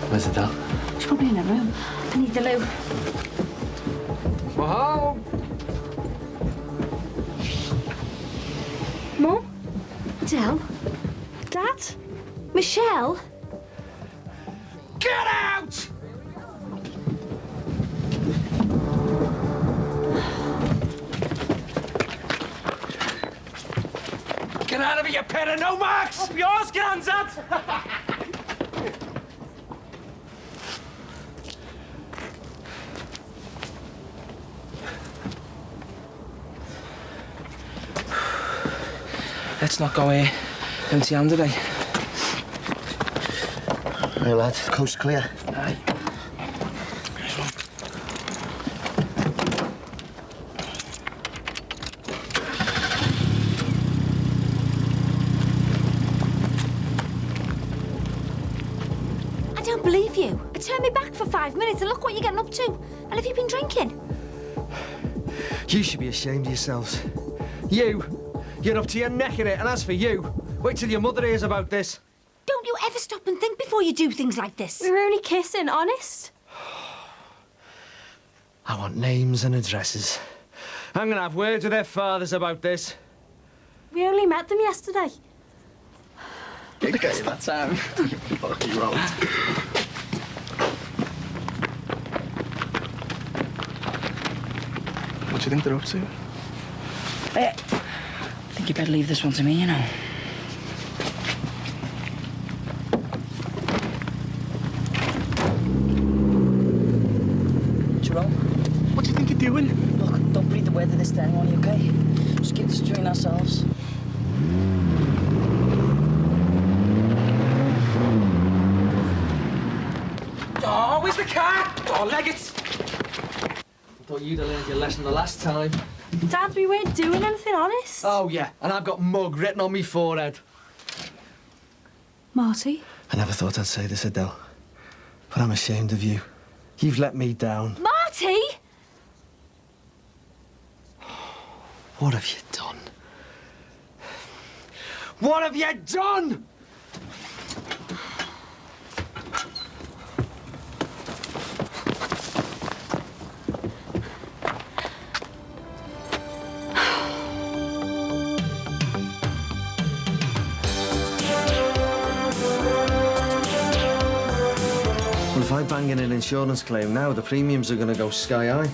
Where's Adele? She's probably in her room. I need the loo. We're home. Mum? Adele? Dad? Michelle? Get out! Get out of here, you pair of no marks! Up yours, Grandad! Let's not go here empty-handed, today. Hey, lad, coast clear. Aye. I don't believe you. It turned me back for 5 minutes and look what you're getting up to. And have you been drinking? You should be ashamed of yourselves. You're up to your neck in it, and as for you, wait till your mother hears about this. Don't you ever stop and think before you do things like this? We were only kissing, honest. I want names and addresses. I'm gonna have words with their fathers about this. We only met them yesterday. Okay, that time. Fuck you out. What do you think they're up to? I think you better leave this one to me, you know. Jerome? What do you think you're doing? Look, don't breathe the word of this to anyone, okay? Just keep this between ourselves. Oh, where's the car? Oh, leg it! I thought you'd have learned your lesson the last time. Dad, we weren't doing anything, honest. Oh, yeah, and I've got mug written on me forehead. Marty? I never thought I'd say this, Adele, but I'm ashamed of you. You've let me down. Marty! What have you done? What have you done? Well, if I bang in an insurance claim now, the premiums are going to go sky high.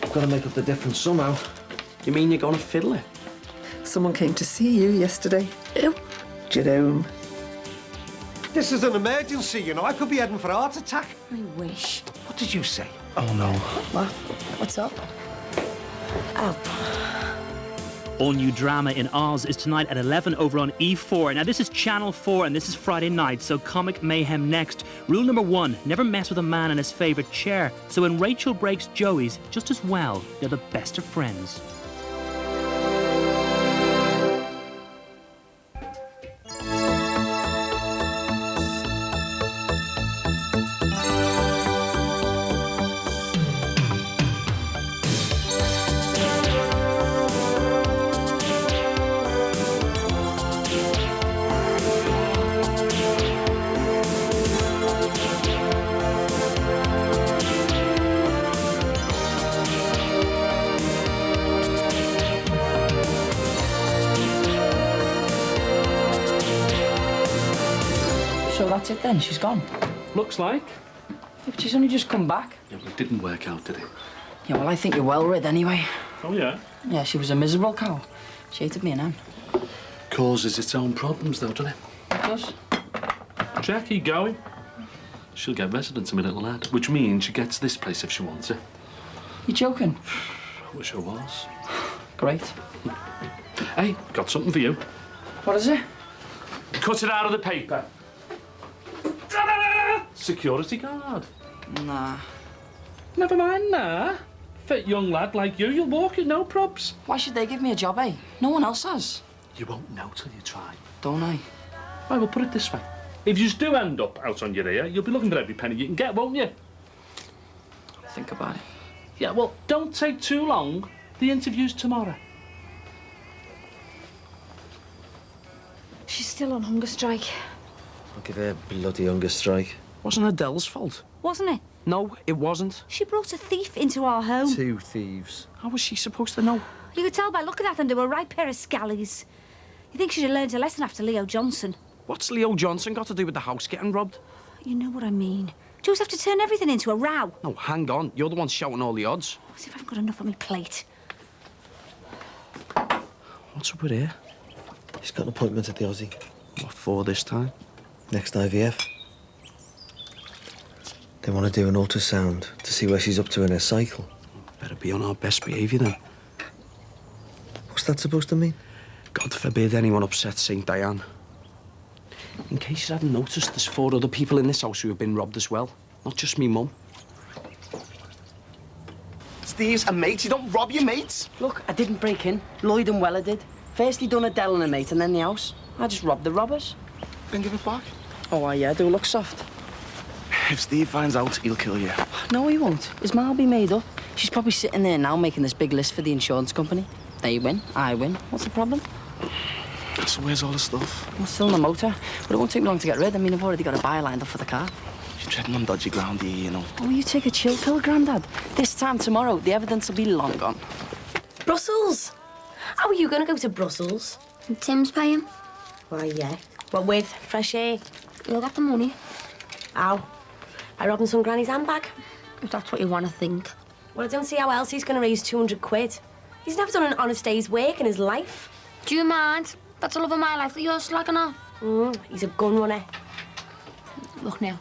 I've got to make up the difference somehow. You mean you're going to fiddle it? Someone came to see you yesterday. Who? Jerome. This is an emergency, you know. I could be heading for a heart attack. I wish. What did you say? Oh, no. What? What's up? Oh. All new drama in Oz is tonight at 11 over on E4. Now, this is Channel 4 and this is Friday night, so Comic Mayhem next. Rule number 1, never mess with a man in his favourite chair. So when Rachel breaks Joey's, just as well, they're the best of friends. So that's it then, she's gone. Looks like. Yeah, but she's only just come back. Yeah, but it didn't work out, did it? Yeah, well, I think you're well rid anyway. Oh, yeah? Yeah, she was a miserable cow. She hated me and Anne. Causes its own problems, though, doesn't it? It does. Jackie going. She'll get residence, my little lad, which means she gets this place if she wants it. You joking? I wish I was. Great. Hey, got something for you. What is it? Cut it out of the paper. Security guard. Nah. Never mind, nah. Fit young lad like you, you'll walk it, no probs. Why should they give me a job, eh? No one else has. You won't know till you try. Don't I? Right, we'll put it this way. If you do end up out on your ear, you'll be looking for every penny you can get, won't you? Think about it. Yeah, well, don't take too long. The interview's tomorrow. She's still on hunger strike. I'll give her a bloody hunger strike. Wasn't Adele's fault. Wasn't it? No, it wasn't. She brought a thief into our home. 2 thieves. How was she supposed to know? You could tell by looking at them they were a right pair of scallies. You think she'd have learned a lesson after Leo Johnson? What's Leo Johnson got to do with the house getting robbed? You know what I mean. Do you always have to turn everything into a row? No, hang on. You're the one shouting all the odds. As if I've got enough on my plate. What's up with here? He's got an appointment at the Aussie. What for this time? Next IVF. They want to do an ultrasound to see where she's up to in her cycle. Better be on our best behaviour then. What's that supposed to mean? God forbid anyone upsets St. Diane. In case you hadn't noticed, there's 4 other people in this house who have been robbed as well. Not just me mum. Steve's a mate. You don't rob your mates. Look, I didn't break in. Lloyd and Weller did. First he done Adele and a mate and then the house. I just robbed the robbers. Then give it back. Oh, yeah, do look soft. If Steve finds out, he'll kill you. No, he won't. His ma'll be made up. She's probably sitting there now making this big list for the insurance company. They win, I win. What's the problem? So where's all the stuff? Well, still in the motor. But it won't take me long to get rid. I mean, I've already got a buy lined up for the car. You're treading on dodgy ground here, you know. Oh, you take a chill pill, Grandad. This time tomorrow, the evidence will be long gone. Brussels? How are you going to go to Brussels? And Tim's paying. Why, yeah. What with? Fresh air? You'll get the money. How? By robbing some granny's handbag? If that's what you want to think. Well, I don't see how else he's going to raise 200 quid. He's never done an honest day's work in his life. Do you mind? That's the love of my life that you're slagging off. He's a gun runner. Look now,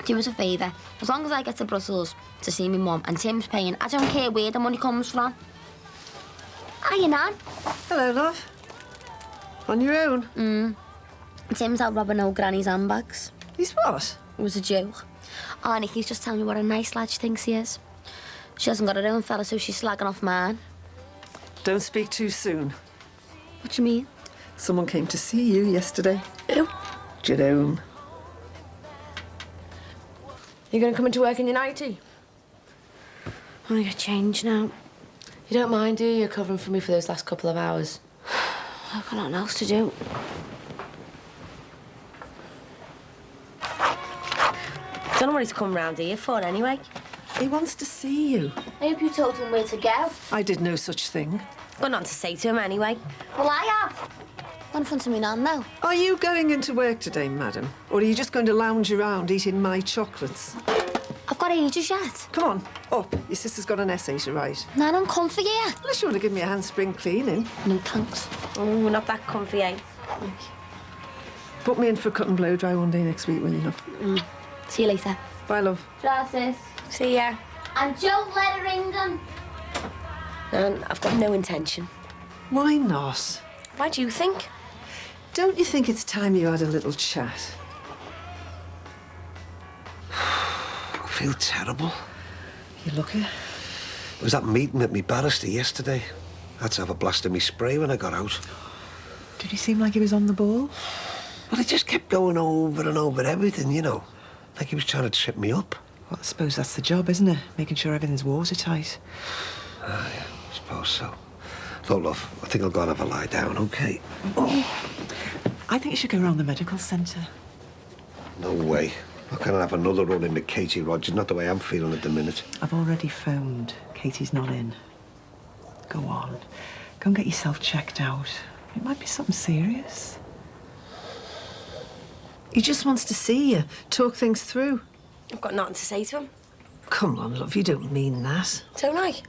do us a favour. As long as I get to Brussels to see my mum and Tim's paying, I don't care where the money comes from. Hiya, Nan. Hello, love. On your own? Tim's out robbing old Granny's handbags. He's what? It was a joke. Oh, Nicky's just telling me what a nice lad she thinks he is. She hasn't got her own fella, so she's slagging off mine. Don't speak too soon. What do you mean? Someone came to see you yesterday. Who? Jerome. You're going to come into work in your nightie? I want to get changed now. You don't mind, do you? You're covering for me for those last couple of hours. I've got nothing else to do. Don't know what he's come round here for, anyway. He wants to see you. I hope you told him where to go. I did no such thing. Got nothing to say to him, anyway. Well, I have. Not in front of me, Nan, though. Are you going into work today, madam? Or are you just going to lounge around eating my chocolates? I've got ages yet. Come on, up. Your sister's got an essay to write. Nan, I'm comfy here. Unless you want to give me a handspring cleaning. No, thanks. We're not that comfy, eh? Put me in for a cut and blow dry one day next week, will you, love? See you later. Bye, love. Sis. See ya. And don't let her ring them. And I've got no intention. Why not? Why do you think? Don't you think it's time you had a little chat? I feel terrible. You lucky? There was that meeting at me barrister yesterday. I had to have a blast of me spray when I got out. Did he seem like he was on the ball? But he just kept going over and over everything, you know. Like he was trying to trip me up. Well, I suppose that's the job, isn't it? Making sure everything's watertight. Ah, yeah, I suppose so. Look, love, I think I'll go and have a lie down, OK? I think you should go around the medical centre. No way. I can't have another run in with Katie Rogers, not the way I'm feeling at the minute. I've already phoned. Katie's not in. Go on. Go and get yourself checked out. It might be something serious. He just wants to see you, talk things through. I've got nothing to say to him. Come on, love, you don't mean that. Don't I?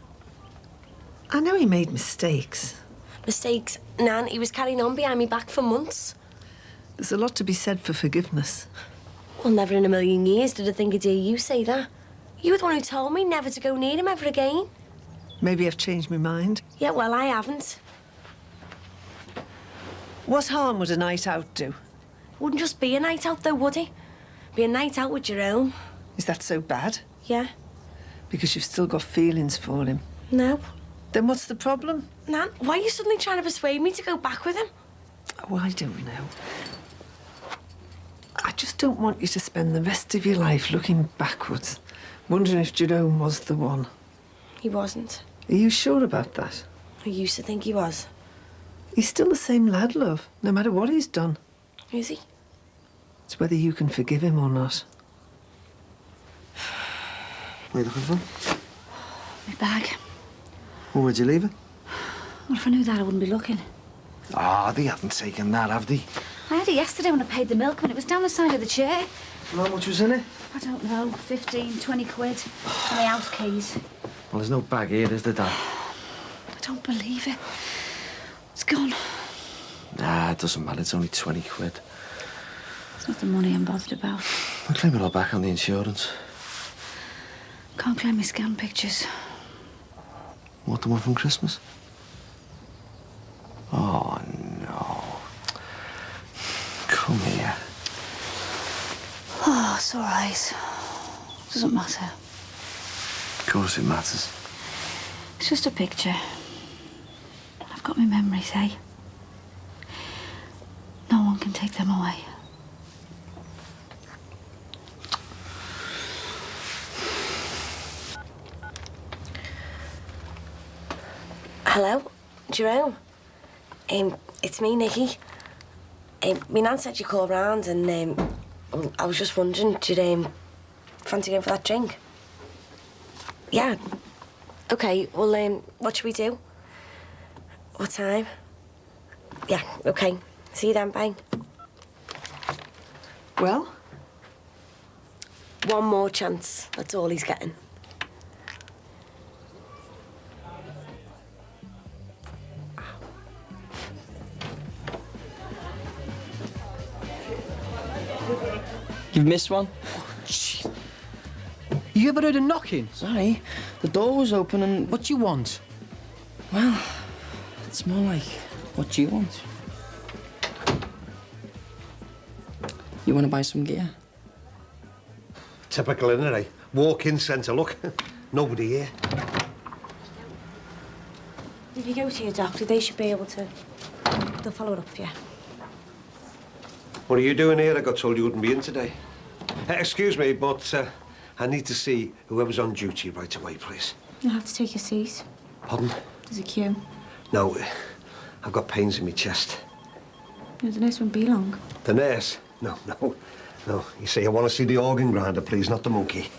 I know he made mistakes. Mistakes? Nan, he was carrying on behind me back for months. There's a lot to be said for forgiveness. Well, never in a million years did I think I'd hear you say that. You were the one who told me never to go near him ever again. Maybe I've changed my mind. Yeah, well, I haven't. What harm would a night out do? Wouldn't just be a night out, though, would it? Be a night out with Jerome. Is that so bad? Yeah. Because you've still got feelings for him? No. Then what's the problem? Nan, why are you suddenly trying to persuade me to go back with him? Oh, I don't know. I just don't want you to spend the rest of your life looking backwards, wondering if Jerome was the one. He wasn't. Are you sure about that? I used to think he was. He's still the same lad, love, no matter what he's done. Is he? It's whether you can forgive him or not. What are you looking for? My bag. Oh, where'd you leave it? Well, if I knew that, I wouldn't be looking. Ah, they haven't taken that, have they? I had it yesterday when I paid the milkman. It was down the side of the chair. How much was in it? I don't know, 15, 20 quid. And the house keys. Well, there's no bag here, is there, Dad? I don't believe it. It's gone. Nah, it doesn't matter. It's only 20 quid. It's not the money I'm bothered about. I'll claim it all back on the insurance. Can't claim my scan pictures. What, the one from Christmas? Oh, no. Come here. Oh, it's all right. Doesn't matter. Of course it matters. It's just a picture. I've got my memories, eh? No one can take them away. Hello, Jerome. It's me, Nikki. My nan said you called round and well, I was just wondering, did you fancy going for that drink? Yeah. OK, well, what should we do? What time? Yeah, OK. See you then, bye. Well? One more chance. That's all he's getting. You've missed one? Jeez. You ever heard a knocking? Sorry, the door was open and... What do you want? Well, it's more like, what do you want? You want to buy some gear? Typical, isn't it, eh? Walk-in centre, look. Nobody here. If you go to your doctor, they should be able to... They'll follow it up for you. What are you doing here? I got told you wouldn't be in today. Excuse me, but I need to see whoever's on duty right away, please. You'll have to take your seat. Pardon? There's a queue. No, I've got pains in my chest. No, the nurse won't be long. The nurse? No. You see, I want to see the organ grinder, please, not the monkey.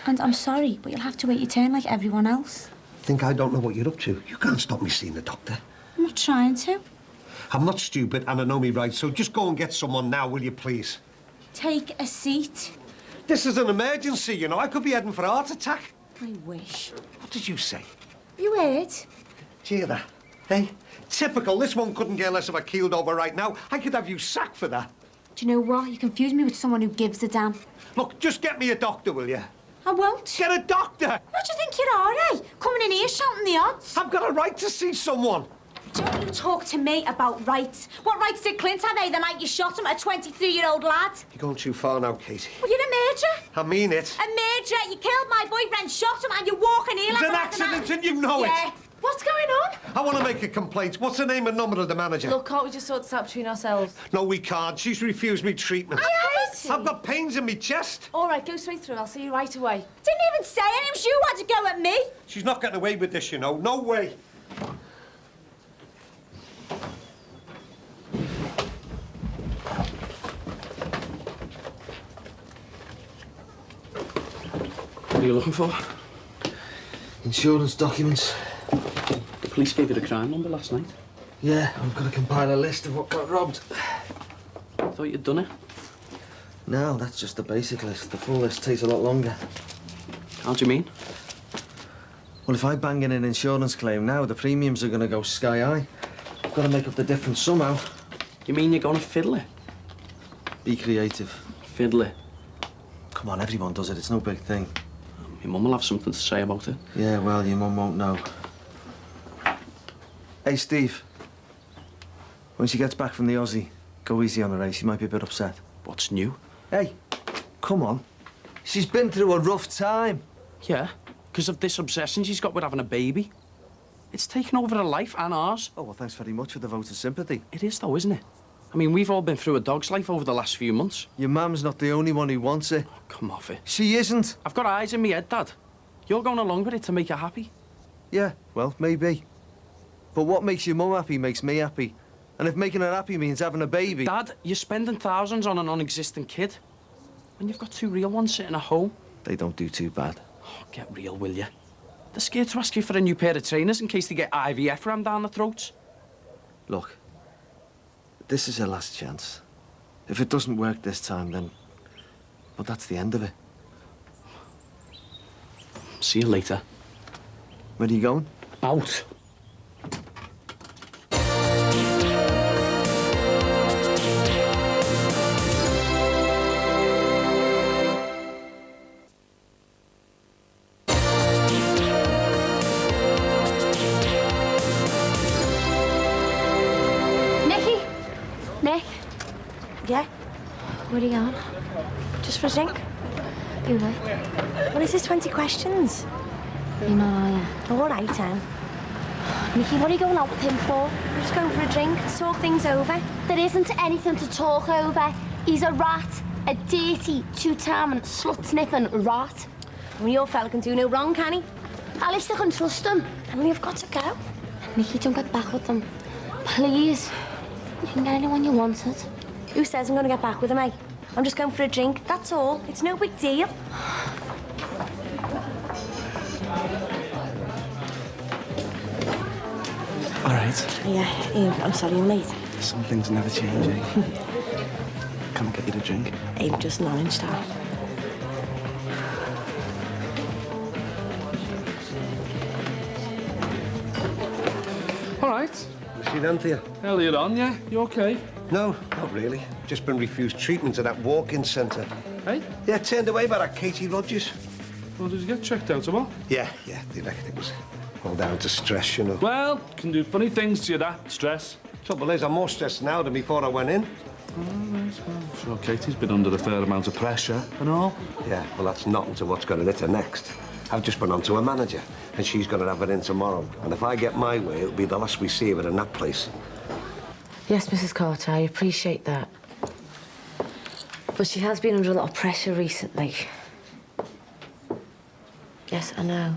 And I'm sorry, but you'll have to wait your turn like everyone else. Think I don't know what you're up to? You can't stop me seeing the doctor. I'm not trying to. I'm not stupid and I know me right, so just go and get someone now, will you, please? Take a seat. This is an emergency, you know. I could be heading for a heart attack. I wish. What did you say? You heard? Did you hear that? Hey? Typical. This one couldn't care less if I keeled over right now. I could have you sacked for that. Do you know what? You confuse me with someone who gives a damn. Look, just get me a doctor, will you? I won't. Get a doctor! What do you think you are, eh? Coming in here shouting the odds. I've got a right to see someone. Don't you talk to me about rights. What rights did Clint have, the night you shot him, a 23-year-old lad? You're going too far now, Katie. Well, you're a major. I mean it. A major. You killed my boyfriend, shot him, and you're walking here It was like an a accident and you know yeah. it. What's going on? I want to make a complaint. What's the name and number of the manager? Look, can't we just sort this out between ourselves? No, we can't. She's refused me treatment. I haven't. I've got pains in my chest. All right, go straight through. I'll see you right away. Didn't even say anything. It was you who had to go at me. She's not getting away with this, you know. No way. What are you looking for? Insurance documents. The police gave you the crime number last night. Yeah, I've got to compile a list of what got robbed. I thought you'd done it. No, that's just the basic list. The full list takes a lot longer. How do you mean? Well, if I bang in an insurance claim now, the premiums are going to go sky high. I've got to make up the difference somehow. You mean you're going to fiddle it? Be creative. Fiddle it? Come on, everyone does it. It's no big thing. Your mum will have something to say about it. Yeah, well, your mum won't know. Hey, Steve. When she gets back from the Aussie, go easy on her, eh? She might be a bit upset. What's new? Hey, come on. She's been through a rough time. Yeah, because of this obsession she's got with having a baby. It's taken over her life and ours. Oh, well, thanks very much for the vote of sympathy. It is, though, isn't it? I mean, we've all been through a dog's life over the last few months. Your mum's not the only one who wants it. Oh, come off it. She isn't. I've got eyes in my head, Dad. You're going along with it to make her happy. Yeah, well, maybe. But what makes your mum happy makes me happy. And if making her happy means having a baby... Dad, you're spending thousands on a non-existent kid. When you've got two real ones sitting at home. They don't do too bad. Oh, get real, will you? They're scared to ask you for a new pair of trainers in case they get IVF rammed down their throats. Look, this is her last chance. If it doesn't work this time, then... well, that's the end of it. See you later. Where are you going? Out. Nick? Yeah? Where are you going? Just for a drink? You know. Well, is this 20 questions? You're not, are you? All right, Em. Nicky, what are you going out with him for? We're just going for a drink to talk things over. There isn't anything to talk over. He's a rat. A dirty, two-timing, slut-sniffing rat. Well, your fella can do no wrong, can he? At least I can trust him. Emily, you've got to go. Nicky, don't get back with them. Please. You can get anyone you wanted. Who says I'm going to get back with him, eh? I'm just going for a drink, that's all. It's no big deal. All right. Yeah, I'm sorry I'm late. Some things never change, eh? Can I get you a drink? I'm just an orange star. All right. You seen Anthea? Earlier on, yeah? You okay? No, not really. Just been refused treatment at that walk-in centre. Hey? Yeah, turned away by that Katie Rogers. Well, did you get checked out or what? Yeah, they reckon it was all down to stress, you know. Well, can do funny things to you, that, stress. Trouble is, I'm more stressed now than before I went in. Oh, right, well, sure Katie's been under a fair amount of pressure and all. Yeah, well, that's nothing to what's going to hit her next. I've just been on to a manager, and she's going to have her in tomorrow. And if I get my way, it'll be the last we see of her in that place. Yes, Mrs. Carter, I appreciate that. But she has been under a lot of pressure recently. Yes, I know.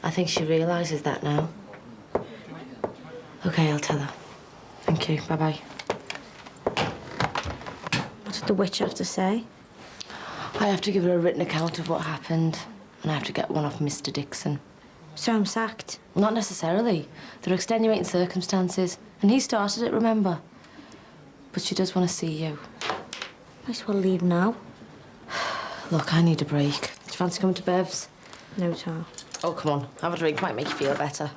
I think she realises that now. OK, I'll tell her. Thank you. Bye-bye. What did the witch have to say? I have to give her a written account of what happened, and I have to get one off Mr. Dixon. So I'm sacked? Not necessarily. There are extenuating circumstances, and he started it, remember? But she does want to see you. Might as well leave now. Look, I need a break. Do you fancy coming to Bev's? No, Tar. Oh, come on. Have a drink. Might make you feel better.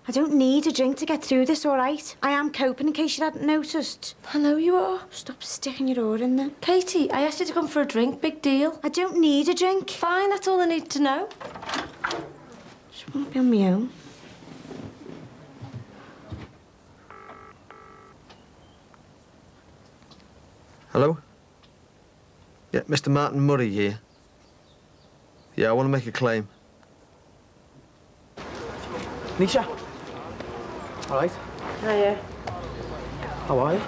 I don't need a drink to get through this, all right? I am coping, in case you hadn't noticed. I know you are. Stop sticking your oar in there. Katie, I asked you to come for a drink. Big deal. I don't need a drink. Fine, that's all I need to know. Just want to be on my own. Hello? Yeah, Mr. Martin Murray here. Yeah, I want to make a claim. Nisha? All right? Hiya. How are you?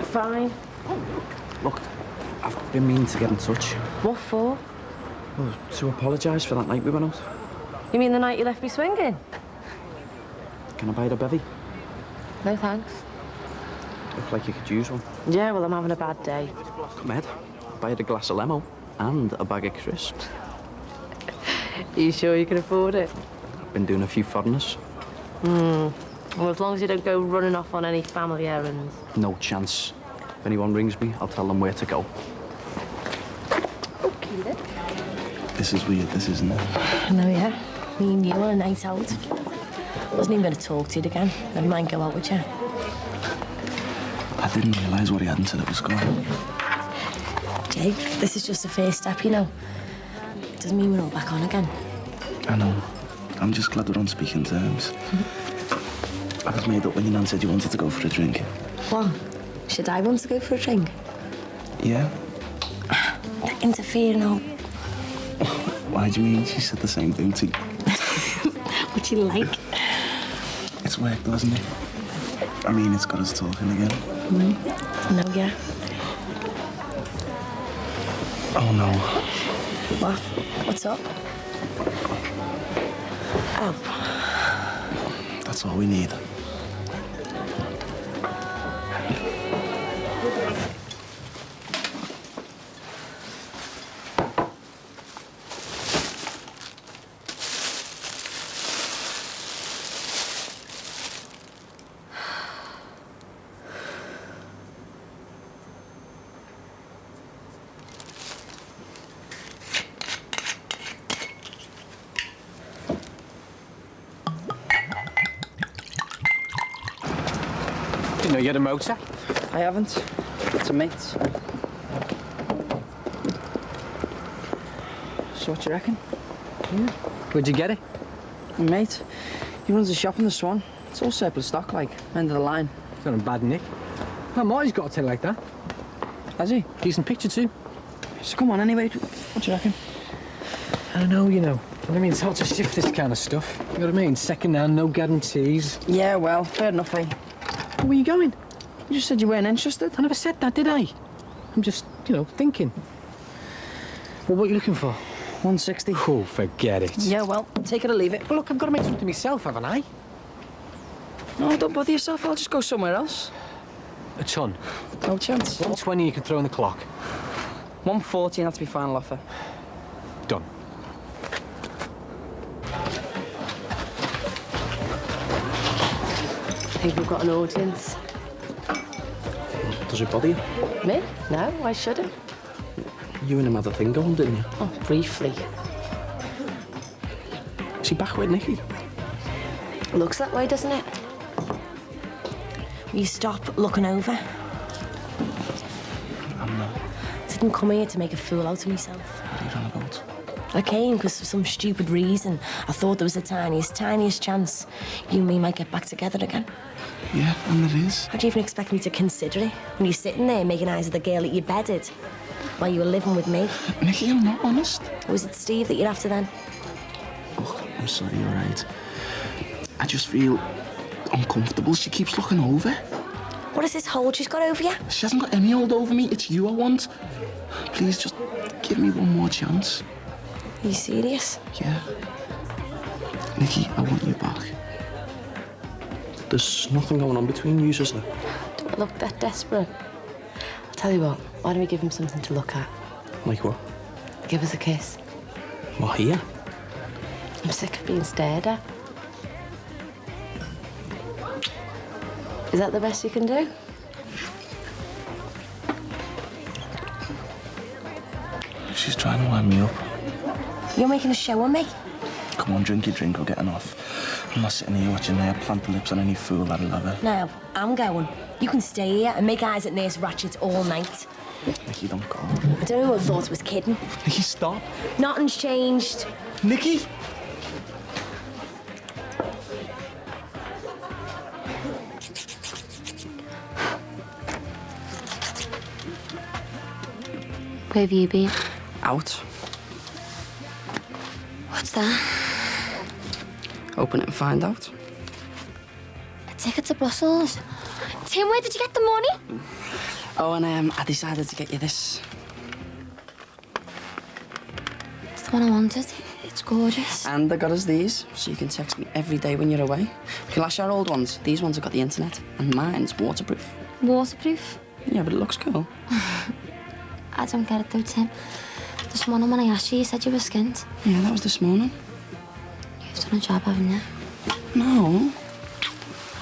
Fine. Look, I've been meaning to get in touch. What for? Well, to apologise for that night we went out. You mean the night you left me swinging? Can I buy the bevy? No thanks. Look like you could use one. Yeah, well, I'm having a bad day. Come ahead. Buy a glass of lemo and a bag of crisps. Are you sure you can afford it? I've been doing a few foreigners. Well, as long as you don't go running off on any family errands. No chance. If anyone rings me, I'll tell them where to go. Okay, then. This is weird, this isn't it? I know, yeah. Me and you on a night out. Wasn't even going to talk to you again. Never mind go out with you. I didn't realise what he had until it was gone. Jay, this is just the first step, you know. It doesn't mean we're all back on again. I know. I'm just glad we're on speaking terms. I was made up when your nan said you wanted to go for a drink. What? Should I want to go for a drink? Yeah? Not interfering or... Why do you mean? She said the same thing to you. What do you like? It's worked, hasn't it? I mean, it's got us talking again. No, yeah. Oh, no. What? What's up? Oh. That's all we need. Didn't know you had a motor. I haven't. It's a mate. So what do you reckon? Yeah. Where'd you get it? My mate. He runs a shop in the Swan. It's all surplus stock, like. End of the line. It's not a bad nick. Well, Marty's got a tail like that. Has he? Decent picture, too. So come on, anyway. What do you reckon? I don't know, you know. I mean, it's hard to shift this kind of stuff. You know what I mean? Second hand, no guarantees. Yeah, well, fair enough, eh? Where are you going? You just said you weren't interested. I never said that, did I? I'm just, you know, thinking. Well, what are you looking for? 160. Oh, forget it. Yeah, well, take it or leave it. Well, look, I've got to make something myself, haven't I? No, don't bother yourself. I'll just go somewhere else. A ton. No chance. 120 you can throw in the clock. 140, and that's my final offer. Done. I think we've got an audience. Does it bother you? Me? No, why should it? You and him had a thing going, didn't you? Oh, briefly. Is he back with Nicky? Looks that way, doesn't it? Will you stop looking over? I'm not. I didn't come here to make a fool out of myself. What are you on about? I came because for some stupid reason I thought there was the tiniest chance you and me might get back together again. Yeah, and there is. How'd you even expect me to consider it when you're sitting there making eyes at the girl that you bedded while you were living with me? Nicky, I'm not honest. Or was it Steve that you're after then? Look, I'm sorry, you're right. I just feel uncomfortable. She keeps looking over. What is this hold she's got over you? She hasn't got any hold over me. It's you I want. Please, just give me one more chance. Are you serious? Yeah. Nicky, I want you back. There's nothing going on between you, is there? Don't look that desperate. I'll tell you what, why don't we give him something to look at? Like what? Give us a kiss. What, here? I'm sick of being stared at. Is that the best you can do? She's trying to wind me up. You're making a show of me? Come on, drink your drink or getting off. I'm not sitting here watching her plant the lips on any fool that'll love her. No, I'm going. You can stay here and make eyes at Nurse Ratchet all night. Nicky, don't go. I don't know who thought I was kidding. Nicky, stop. Nothing's changed. Nicky! Where have you been? Out. What's that? Open it and find out. A ticket to Brussels. Tim, where did you get the money? Oh, and I decided to get you this. It's the one I wanted. It's gorgeous. And I got us these, so you can text me every day when you're away. You can lash our old ones. These ones have got the internet, and mine's waterproof. Waterproof? Yeah, but it looks cool. I don't get it though, Tim. This morning when I asked you, you said you were skint. Yeah, that was this morning. You've done a job, haven't you? No.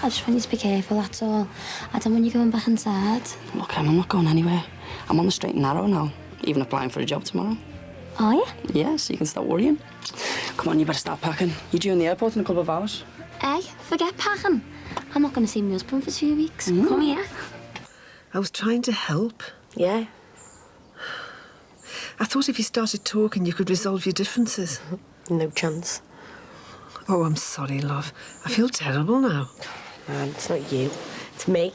I just want you to be careful, that's all. I don't want you going back inside. Look, Em, I'm not going anywhere. I'm on the straight and narrow now. Even applying for a job tomorrow. Are you? Yeah, so you can stop worrying. Come on, you better start packing. You're due in the airport in a couple of hours. Hey, forget packing. I'm not going to see my husband for 2 weeks. Come here. I was trying to help. Yeah. I thought if you started talking, you could resolve your differences. No chance. Oh, I'm sorry, love. I feel terrible now. Man, it's not you. It's me.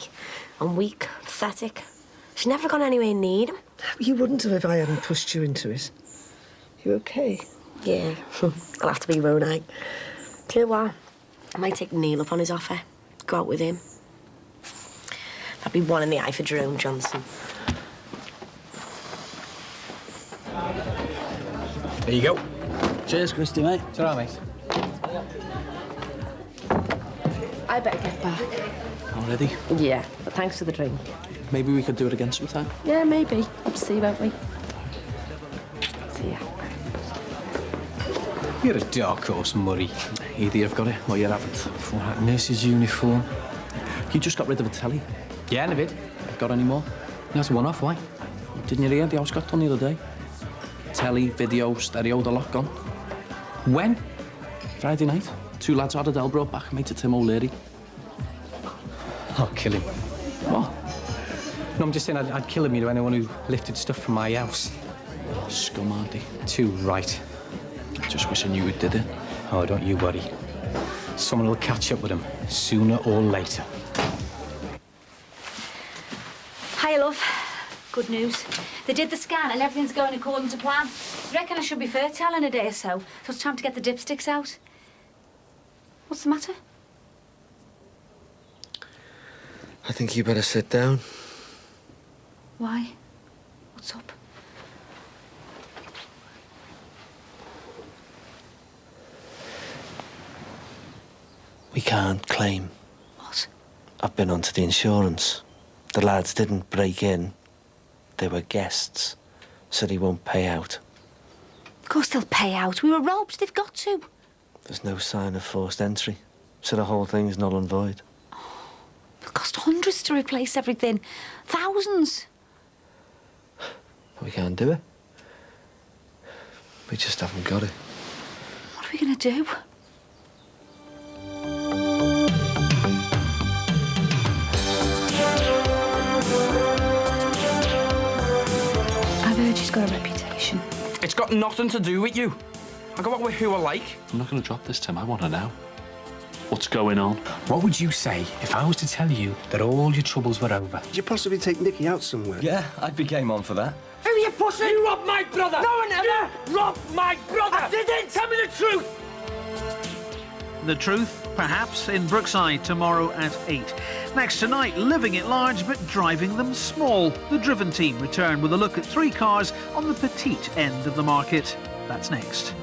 I'm weak, pathetic. She's never gone anywhere near him. You wouldn't have if I hadn't pushed you into it. You okay? Yeah. I'll have to be, won't I? Do you know what? I might take Neil up on his offer. Go out with him. That'd be one in the eye for Jerome Johnson. There you go. Cheers, Christy, mate. It's all right, mate. I better get back. Already? Yeah, but thanks for the drink. Maybe we could do it again sometime. Yeah, maybe. We'll see, won't we? See ya. You're a dark horse, Murray. Either you've got it or you haven't. All right, nurse's uniform. You just got rid of a telly. Yeah, in a bit. Got any more? That's a one-off, why? Didn't you hear the house got done the other day? Telly, video, stereo, the lot gone. When? Friday night. 2 lads out of Del brought back, mate, to Tim O'Leary. I'll kill him. What? No, I'm just saying I'd kill him, you know, anyone who lifted stuff from my house. Scum, aren't they? Too right. Just wishing you did it. Oh, don't you worry. Someone will catch up with him, sooner or later. Hiya, love. Good news. They did the scan and everything's going according to plan. I reckon I should be fertile in a day or so, so it's time to get the dipsticks out. What's the matter? I think you better sit down. Why? What's up? We can't claim. What? I've been onto the insurance. The lads didn't break in. They were guests, so they won't pay out. Of course they'll pay out. We were robbed. They've got to. There's no sign of forced entry, so the whole thing's null and void. It'll cost hundreds to replace everything. Thousands. But we can't do it. We just haven't got it. What are we going to do? I've heard she's got a reputation. It's got nothing to do with you. I go out with who I like. I'm not going to drop this, Tim. I want to know. What's going on? What would you say if I was to tell you that all your troubles were over? Did you possibly take Nicky out somewhere? Yeah, I'd be game on for that. Who you pussy? You robbed my brother! No one ever robbed my brother! I didn't! Tell me the truth! The truth, perhaps, in Brookside tomorrow at 8. Next tonight, living it large but driving them small. The Driven team return with a look at 3 cars on the petite end of the market. That's next.